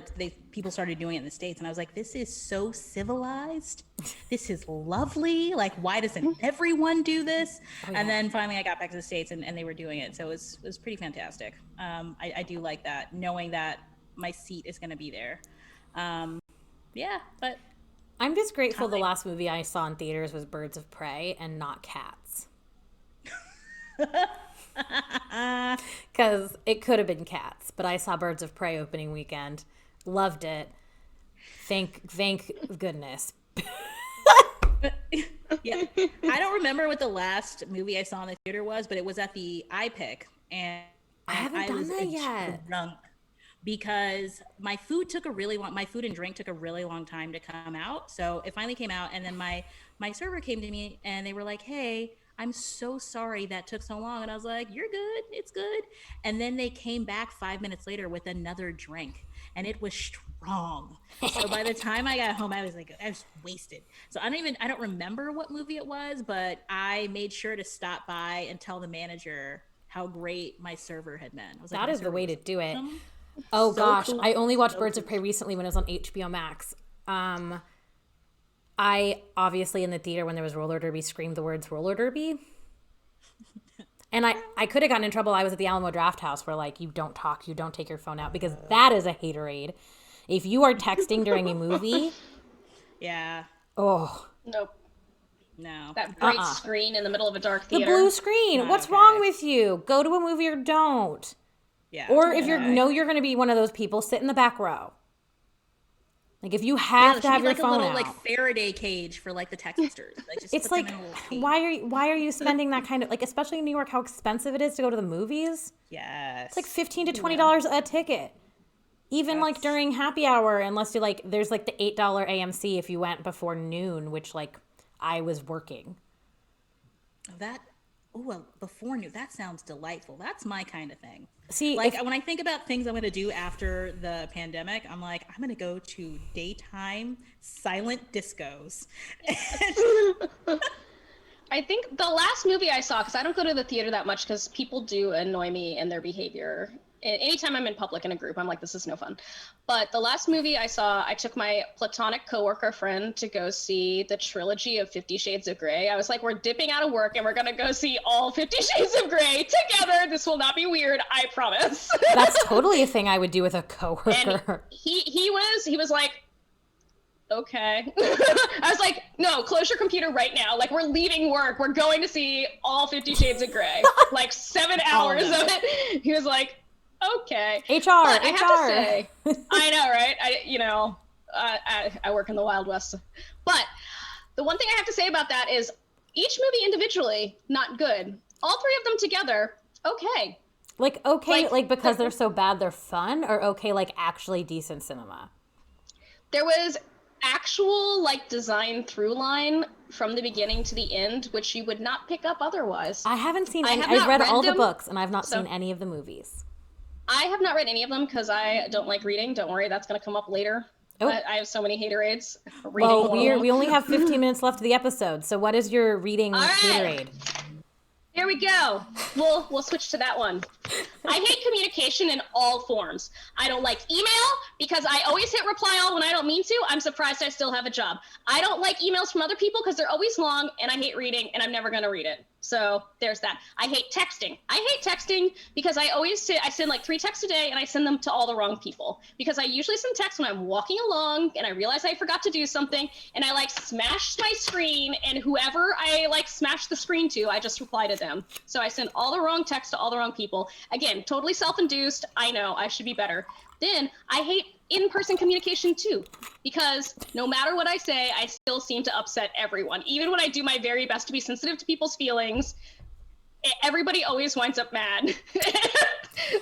people started doing it in the States, and I was like, this is so civilized, this is lovely. Like, why doesn't everyone do this? Oh, yeah. And then finally, I got back to the States, and they were doing it, so it was pretty fantastic. I do like that, knowing that my seat is going to be there. Yeah, but I'm just grateful the last movie I saw in theaters was Birds of Prey and not Cats. Because it could have been Cats, but I saw Birds of Prey opening weekend, loved it. Thank goodness. Yeah, I don't remember what the last movie I saw in the theater was, but it was at the iPic, and I haven't done that yet. Drunk because my food and drink took a really long time to come out. So it finally came out, and then my server came to me and they were like, "Hey, I'm so sorry that took so long." And I was like, "You're good. It's good." And then they came back 5 minutes later with another drink, and it was strong. So by the time I got home, I was wasted. So I don't remember what movie it was, but I made sure to stop by and tell the manager how great my server had been. I was like, that is the way to do it. Oh so gosh, cool. I only watched Birds of Prey recently when it was on HBO Max. I obviously in the theater when there was roller derby screamed the words roller derby. And I could have gotten in trouble. I was at the Alamo Draft House where like you don't talk, you don't take your phone out, because that is a haterade. If you are texting during a movie. Yeah. Oh. Nope. No. That bright screen in the middle of a dark theater. The blue screen. What's wrong with you? Go to a movie or don't. Yeah. Or if you're going to be one of those people, sit in the back row. Like, if you have to have your phone little, out, like Faraday cage for like the texters. Like, just it's like, why are you spending that kind of, like, especially in New York, how expensive it is to go to the movies? Yes, it's like $15 to $20 a ticket, even like during happy hour, unless you like, there's like the $8 AMC if you went before noon, which like I was working. Before noon, that sounds delightful. That's my kind of thing. See, like when I think about things I'm going to do after the pandemic, I'm like, I'm going to go to daytime silent discos. I think the last movie I saw, because I don't go to the theater that much because people do annoy me in their behavior. Anytime I'm in public in a group, I'm like, this is no fun. But the last movie I saw, I took my platonic coworker friend to go see the trilogy of 50 Shades of Grey. I was like, we're dipping out of work and we're going to go see all 50 Shades of Grey together. This will not be weird, I promise. That's totally a thing I would do with a coworker. And he was like, okay. I was like, no, close your computer right now. Like, we're leaving work. We're going to see all 50 Shades of Grey. Like 7 hours of it. He was like, okay. HR. But I have to say, I know, right? I work in the Wild West. But the one thing I have to say about that is each movie individually, not good. All three of them together, okay. Like, okay, like because they're so bad, they're fun, or okay, like actually decent cinema? There was actual like design through line from the beginning to the end, which you would not pick up otherwise. I haven't seen any. have I've not read read all the them, books, and I've not so- seen any of the movies. I have not read any of them because I don't like reading. Don't worry, that's going to come up later. Oh. But I have so many Haterades. Well, we only have 15 minutes left of the episode, so what is your reading Haterade? Here we go. We'll switch to that one. I hate communication in all forms. I don't like email because I always hit reply all when I don't mean to. I'm surprised I still have a job. I don't like emails from other people because they're always long, and I hate reading, and I'm never going to read it. So there's that. I hate texting. I hate texting because I send like 3 texts a day, and I send them to all the wrong people because I usually send texts when I'm walking along and I realize I forgot to do something, and I like smash my screen, and whoever I like smash the screen to, I just reply to them. So I send all the wrong texts to all the wrong people. Again, totally self-induced. I know I should be better. Then I hate in-person communication too, because no matter what I say, I still seem to upset everyone. Even when I do my very best to be sensitive to people's feelings, everybody always winds up mad.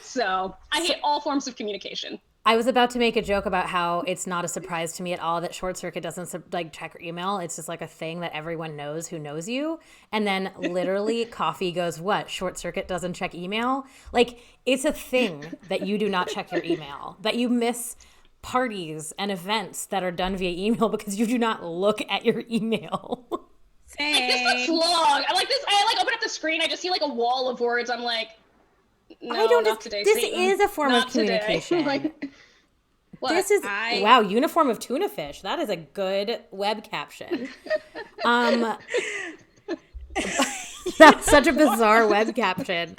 So I hate all forms of communication. I was about to make a joke about how it's not a surprise to me at all that Short Circuit doesn't like check your email. It's just like a thing that everyone knows who knows you. And then literally Coffee goes, what? Short Circuit doesn't check email? Like, it's a thing that you do not check your email, that you miss parties and events that are done via email because you do not look at your email. Like, this looks long. I like open up the screen. I just see like a wall of words. I'm like, no, I don't not today, this Satan. is a form Not of communication. Like, what? This is wow, uniform of tuna fish. That is a good web caption. That's such a bizarre web caption.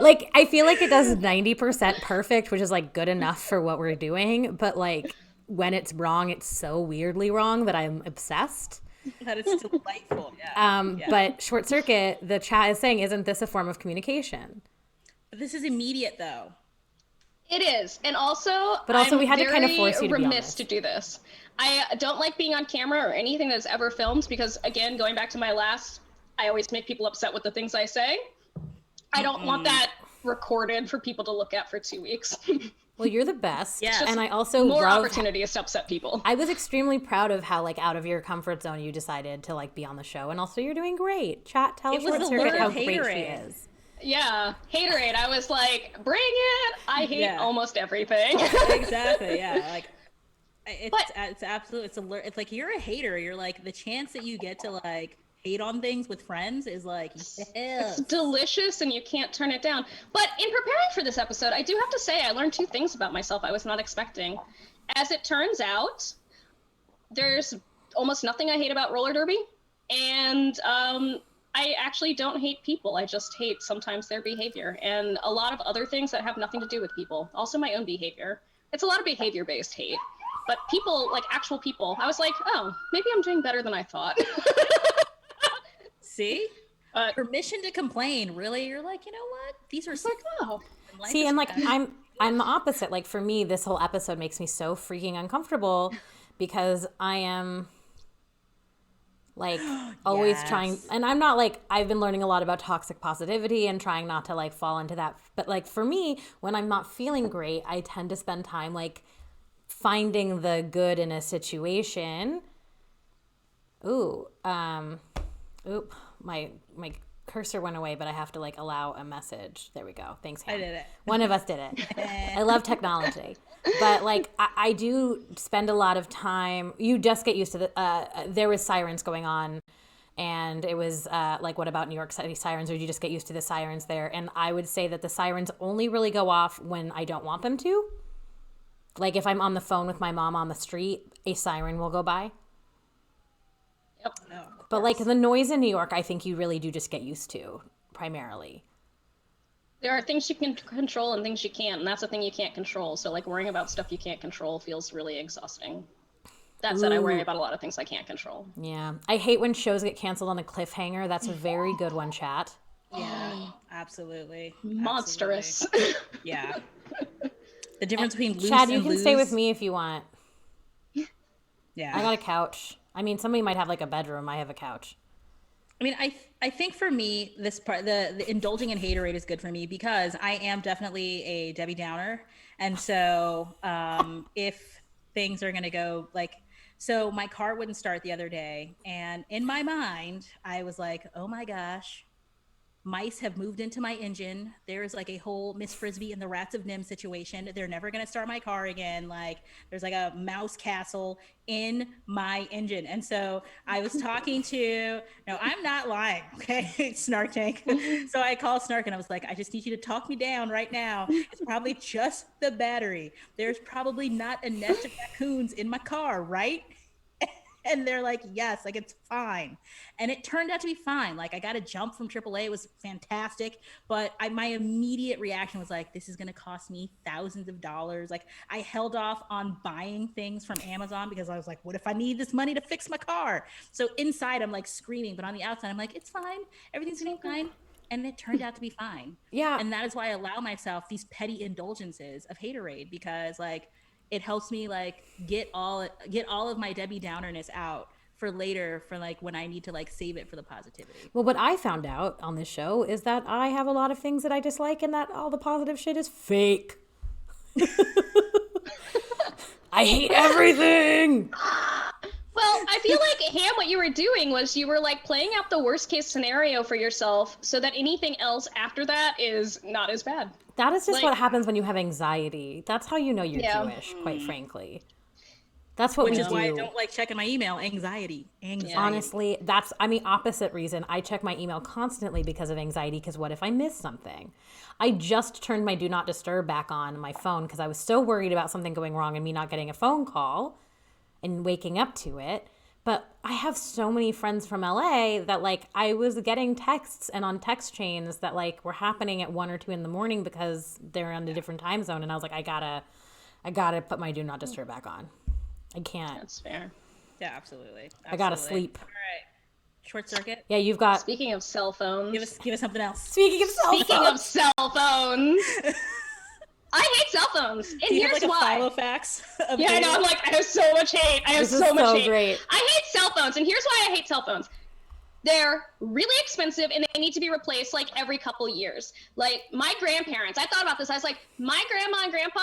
Like, I feel like it does 90% perfect, which is like good enough for what we're doing. But like when it's wrong, it's so weirdly wrong that I'm obsessed. That is delightful. Yeah. But Short Circuit, the chat is saying, isn't this a form of communication? But this is immediate though. It is, and also, but also I'm we had to kind of force you to be remiss to do this. I don't like being on camera or anything that's ever filmed because, again, going back to my last, I always make people upset with the things I say. I don't want that recorded for people to look at for 2 weeks. Well, you're the best. Yeah. And I also more love opportunities to upset people. I was extremely proud of how like out of your comfort zone you decided to like be on the show, and also you're doing great. Chat, tell Short Circuit how great she is. Yeah, Haterade. I was like, bring it. I hate almost everything. Exactly. Yeah. Like, it's absolute. It's like you're a hater. You're like the chance that you get to like hate on things with friends is like, it's delicious and you can't turn it down. But in preparing for this episode, I do have to say I learned 2 things about myself I was not expecting. As it turns out, there's almost nothing I hate about roller derby, and I actually don't hate people. I just hate sometimes their behavior and a lot of other things that have nothing to do with people. Also my own behavior. It's a lot of behavior-based hate. But people, like actual people, I was like, oh, maybe I'm doing better than I thought. See? Permission to complain. Really? You're like, you know what? These are like, oh. See, and like I'm the opposite. Like for me, this whole episode makes me so freaking uncomfortable because I am like always trying, and I'm not like, I've been learning a lot about toxic positivity and trying not to like fall into that. But like for me, when I'm not feeling great, I tend to spend time like finding the good in a situation. My cursor went away, but I have to like allow a message. There we go. Thanks, Ham. I did it. One of us did it. I love technology. But like I do spend a lot of time. You just get used to there was sirens going on, and it was like, what about New York City sirens? Or do you just get used to the sirens there? And I would say that the sirens only really go off when I don't want them to. Like if I'm on the phone with my mom on the street, a siren will go by. Yep. Oh, but like the noise in New York, I think you really do just get used to primarily. There are things you can control and things you can't, and that's the thing you can't control. So like worrying about stuff you can't control feels really exhausting. That said, I worry about a lot of things I can't control. Yeah. I hate when shows get canceled on a cliffhanger. That's a very good one, chat. Yeah, absolutely. Monstrous. Absolutely. Yeah. The difference between lose Chad, and you can lose. stay with me if you want. Yeah. I got a couch. I mean, somebody might have like a bedroom. I have a couch. I mean, I think for me, this part, the indulging in haterade is good for me because I am definitely a Debbie Downer. And so if things are going to go like, so my car wouldn't start the other day. And in my mind, I was like, oh my gosh, mice have moved into my engine. There's like a whole Miss Frisbee and the Rats of Nim situation. They're never going to start my car again. Like there's like a mouse castle in my engine. And so I was talking to, no, I'm not lying. Okay. Snark Tank. So I called Snark and I was like, I just need you to talk me down right now. It's probably just the battery. There's probably not a nest of raccoons in my car, right? And they're like, yes, like it's fine. And it turned out to be fine. Like I got a jump from AAA. It was fantastic. But my immediate reaction was like, this is going to cost me thousands of dollars. Like I held off on buying things from Amazon because I was like, what if I need this money to fix my car? So inside I'm like screaming, but on the outside I'm like, it's fine. Everything's going to be fine. And it turned out to be fine. Yeah. And that is why I allow myself these petty indulgences of haterade because like, it helps me like get all of my Debbie Downerness out for later for like when I need to like save it for the positivity. Well, what I found out on this show is that I have a lot of things that I dislike and that all the positive shit is fake. I hate everything. Well, I feel like, Ham, what you were doing was you were like playing out the worst case scenario for yourself so that anything else after that is not as bad. That is just Like- what happens when you have anxiety. That's how you know you're Yeah. Jewish, quite frankly. That's what Which we is do. why I don't like checking my email. Anxiety. Honestly, opposite reason. I check my email constantly because of anxiety, because what if I miss something? I just turned my Do Not Disturb back on my phone because I was so worried about something going wrong and me not getting a phone call and waking up to it. But I have so many friends from LA that like I was getting texts and on text chains that like were happening at 1 or 2 in the morning because they're on a different time zone. And I was like, I gotta put my Do Not Disturb back on. I can't. That's fair. Yeah, absolutely. I gotta sleep. All right. Short circuit. Yeah, you've got. Speaking of cell phones. Give us something else. Speaking of cell phones. I hate cell phones. And Do you here's have like why. a Filofax? Yeah, I know. I'm like, I have so much hate. I have This is so much so hate. great. I hate cell phones, and here's why I hate cell phones. They're really expensive, and they need to be replaced like every couple years. Like my grandparents, I thought about this. I was like, my grandma and grandpa,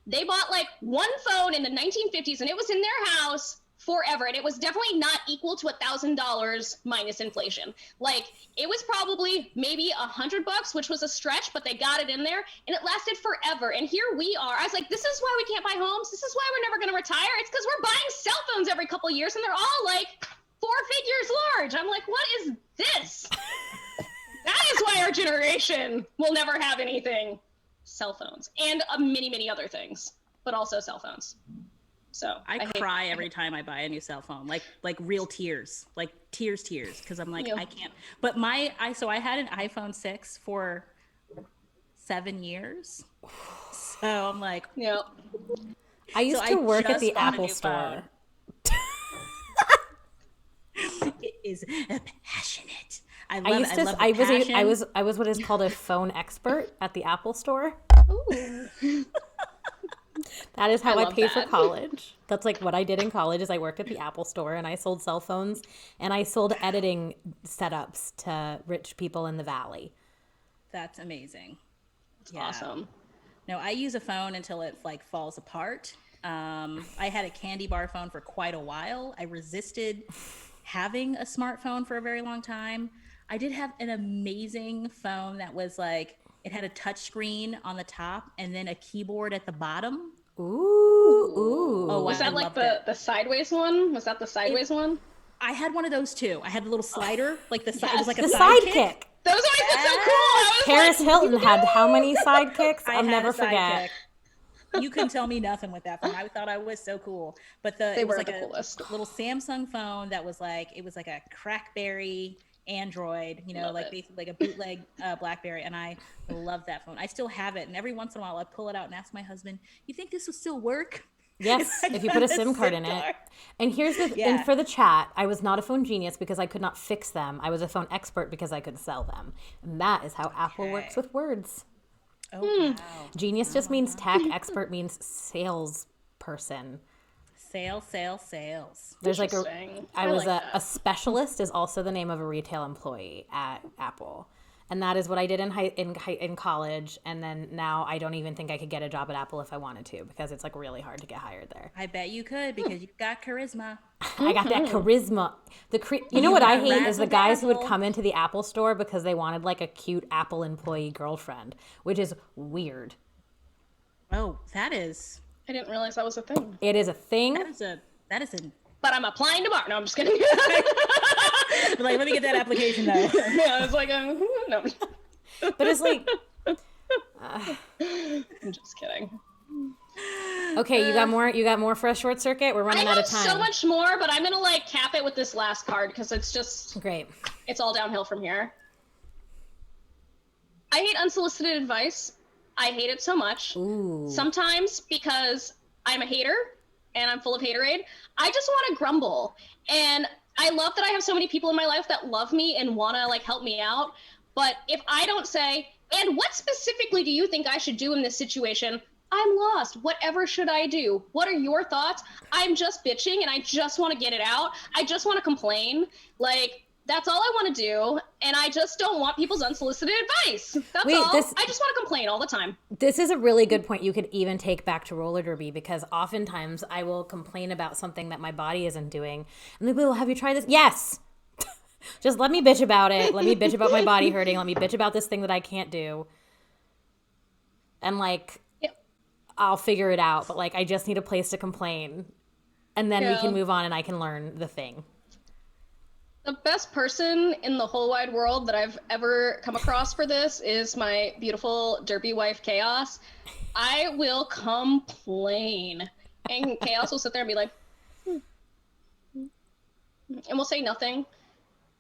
they bought like one phone in the 1950s, and it was in their house forever, and it was definitely not equal to $1,000 minus inflation. Like it was probably maybe $100, which was a stretch, but they got it in there, and it lasted forever. And here we are. I was like, this is why we can't buy homes. This is why we're never going to retire. It's because we're buying cell phones every couple of years, and they're all like 4 figures large. I'm like, what is this? That is why our generation will never have anything. Cell phones and many, many other things, but also cell phones. So I cry every time I buy a new cell phone, like real tears, like tears, because I'm like, I can't. But I had an iPhone 6 for 7 years, so I'm like, yeah. I used to work at the Apple store. It is passionate. I was what is called a phone expert at the Apple store. Ooh. That is how I love paid for that. college. That's like what I did in college is I worked at the Apple store and I sold cell phones and I sold editing setups to rich people in the valley. That's amazing. It's awesome. No, I use a phone until it like falls apart. I had a candy bar phone for quite a while. I resisted having a smartphone for a very long time. I did have an amazing phone that was like, it had a touch screen on the top and then a keyboard at the bottom. Ooh. Oh, Was that like the sideways one? Was that the sideways one? I had one of those too. I had the little slider, like the side. It was like The a sidekick. Those always look so cool. I was Paris like, Hilton had how many sidekicks? I I'll had never a forget. sidekick. You couldn't tell me nothing with that phone. I thought I was so cool. But it was were like the a coolest. little Samsung phone that was like, it was like a Crackberry Android, you know, Love like it. basically like a bootleg BlackBerry, and I love that phone. I still have it, and every once in a while I pull it out and ask my husband, "You think this will still work?" Yes, if you put a SIM card in it. And here's and for the chat, I was not a phone genius because I could not fix them. I was a phone expert because I could sell them. And that is how Apple works with words. Oh, wow. Genius just means tech, expert means salesperson. Sales. There's like I was a specialist is also the name of a retail employee at Apple. And that is what I did in college. And then now I don't even think I could get a job at Apple if I wanted to, because it's like really hard to get hired there. I bet you could, because you've got charisma. I got that charisma. You know what I hate is the guys who would come into the Apple store because they wanted like a cute Apple employee girlfriend, which is weird. Oh, that is. I didn't realize that was a thing. It is a thing. That is a. But I'm applying tomorrow. No, I'm just kidding. Like, let me get that application though. Yeah, I was like, no. But it's like, I'm just kidding. okay, you got more for a short circuit. We're running out of time. So much more, but I'm gonna like cap it with this last card because it's just great. It's all downhill from here. I hate unsolicited advice. I hate it so much. Ooh. Sometimes because I'm a hater and I'm full of haterade, I just want to grumble. And I love that I have so many people in my life that love me and want to like help me out. But if I don't say, and what specifically do you think I should do in this situation? I'm lost. Whatever should I do? What are your thoughts? I'm just bitching and I just want to get it out. I just want to complain. Like, that's all I want to do. And I just don't want people's unsolicited advice. That's all. I just want to complain all the time. This is a really good point you could even take back to roller derby, because oftentimes I will complain about something that my body isn't doing. And they'll be, well, have you tried this? Yes. Just let me bitch about it. Let me bitch about my body hurting. Let me bitch about this thing that I can't do. And like, I'll figure it out. But like, I just need a place to complain. And then we can move on and I can learn the thing. The best person in the whole wide world that I've ever come across for this is my beautiful derby wife, Chaos. I will complain. And Chaos will sit there and be like, and we'll say nothing.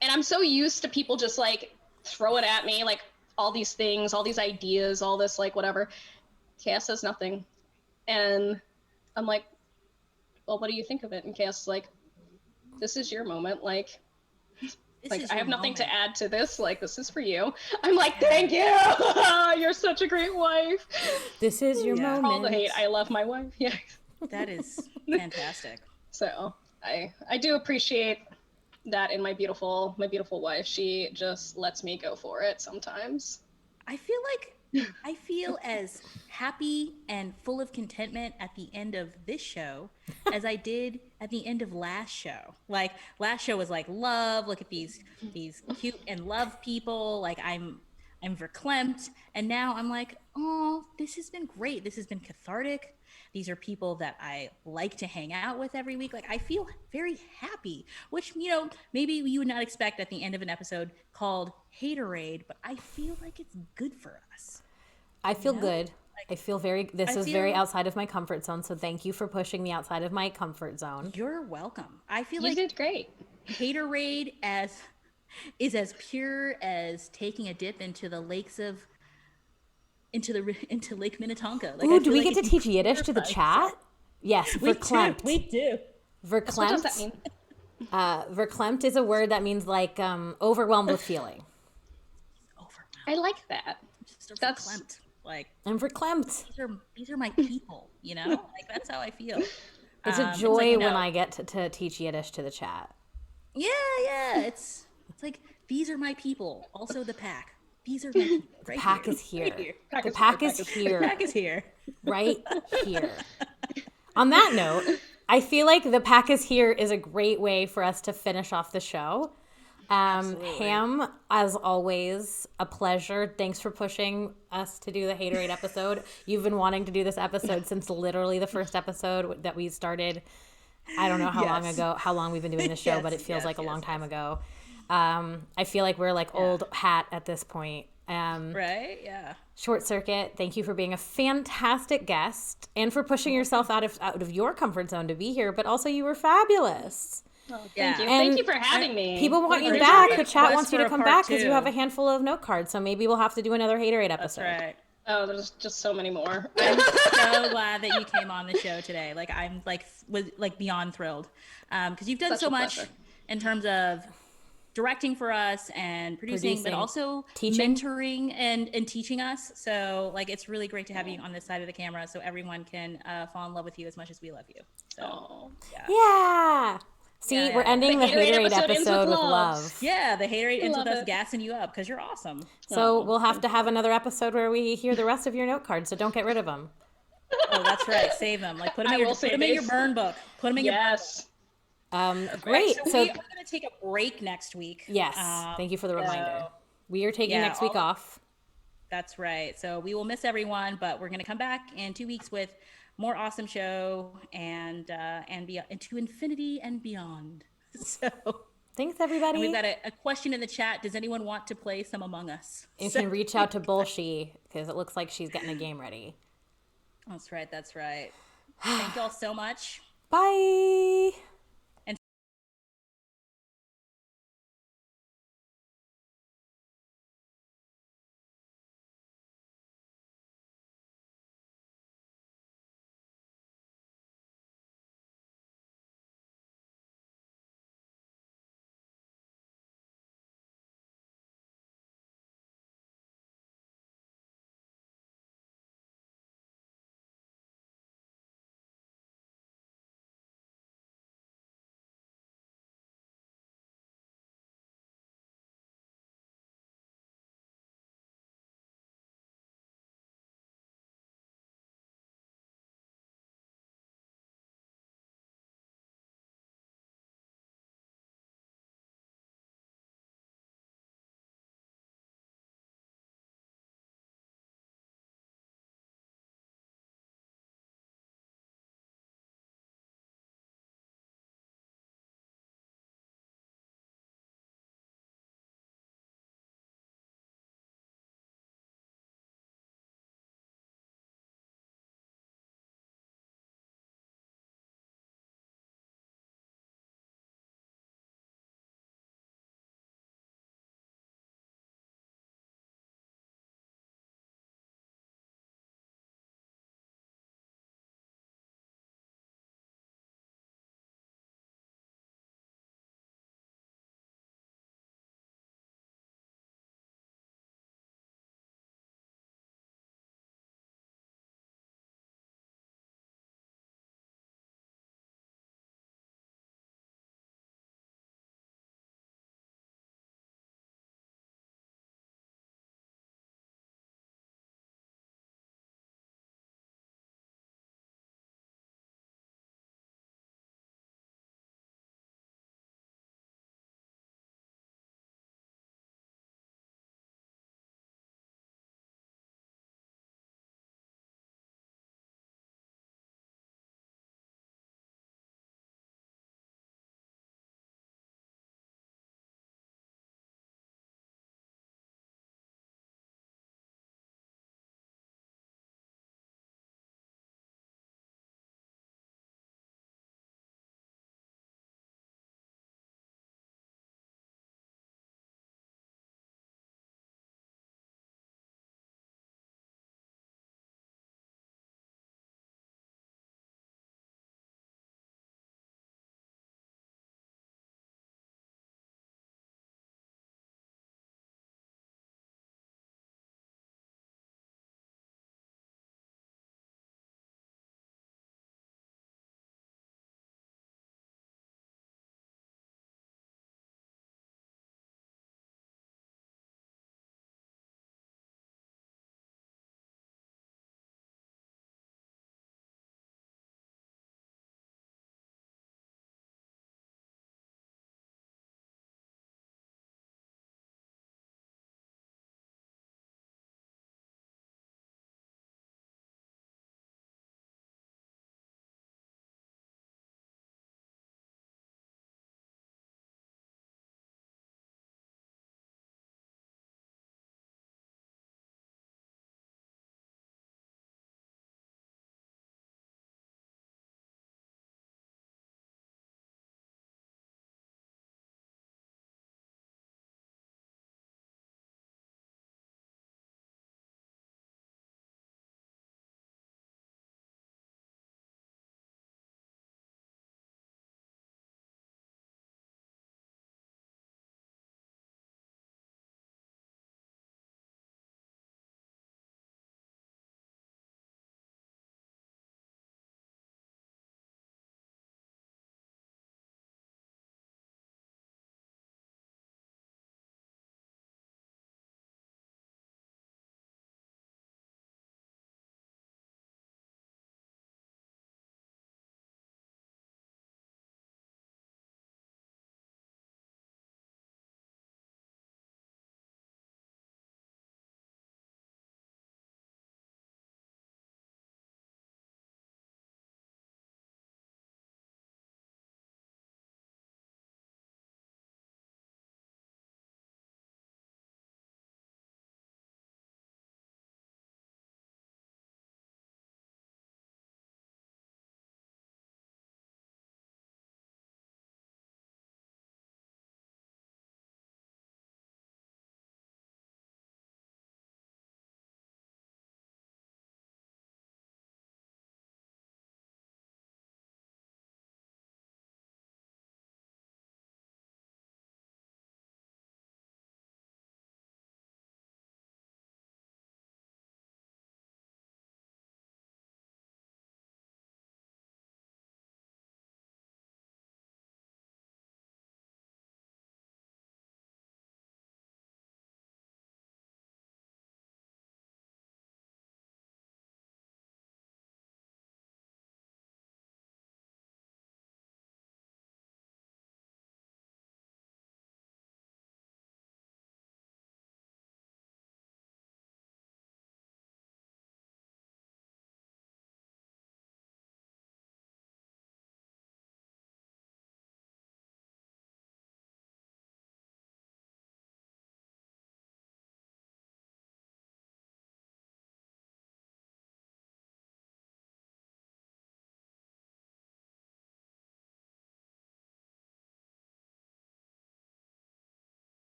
And I'm so used to people just like throwing at me like all these things, all these ideas, all this like whatever. Chaos says nothing. And I'm like, well, what do you think of it? And Chaos is like, this is your moment. Like I have nothing to add to this. Like, this is for you. I'm like, thank you. You're such a great wife. This is your moment. All the hate. I love my wife. Yeah. That is fantastic. So I do appreciate that in my beautiful wife. She just lets me go for it sometimes. I feel as happy and full of contentment at the end of this show as I did at the end of last show. Like, last show was like, love, look at these cute and love people. Like, I'm verklempt. And now I'm like, oh, this has been great. This has been cathartic. These are people that I like to hang out with every week. Like, I feel very happy, which, you know, maybe you would not expect at the end of an episode called Haterade, but I feel like it's good for us. I feel good. I feel this is very outside of my comfort zone. So thank you for pushing me outside of my comfort zone. You're welcome. I feel you like did great. Haterade is as pure as taking a dip into the lakes of into Lake Minnetonka. Like, ooh, do we get to teach Yiddish to the chat? Yes, verklempt. We do. Verklempt. What does that mean? Verklempt is a word that means like overwhelmed with feeling. I like that. That's verklempt. Like, I'm verklempt. These are my people, you know? Like, that's how I feel. It's a joy when I get to teach Yiddish to the chat. Yeah. It's like, these are my people. Also the pack. These are my people. The pack is here. The pack is here. The pack is here. Right here. On that note, I feel like the pack is here is a great way for us to finish off the show. Ham, as always, a pleasure. Thanks for pushing us to do the Haterade episode. You've been wanting to do this episode since literally the first episode that we started. I don't know how long we've been doing the show, but it feels like a long time ago. I feel like we're like old hat at this point. Right? Yeah. Short Circuit, thank you for being a fantastic guest and for pushing yourself out of your comfort zone to be here, but also you were fabulous. Oh, thank you. Thank you for having me. People want you back. The chat wants you to come back because you have a handful of note cards. So maybe we'll have to do another Haterade episode. That's right. Oh, there's just so many more. I'm so glad that you came on the show today. Like, I'm was beyond thrilled because you've done so much in terms of directing for us and producing, but also mentoring and teaching us. So like, it's really great to have you on this side of the camera so everyone can fall in love with you as much as we love you. So yeah. See, we're ending the Haterade episode with love. Yeah, the Haterade ends with us gassing you up because you're awesome. So we'll have to have another episode where we hear the rest of your note cards, so don't get rid of them. Oh, that's right. Save them. Like, put them in your burn book. Put them in your burn book. Great. So we are going to take a break next week. Yes. Thank you for the reminder. We are taking next week off. That's right. So we will miss everyone, but we're going to come back in 2 weeks with more awesome show and to infinity and beyond. So thanks, everybody. And we've got a question in the chat. Does anyone want to play some Among Us? You can reach out to Bolshi because it looks like she's getting a game ready. That's right. That's right. Thank y'all so much. Bye.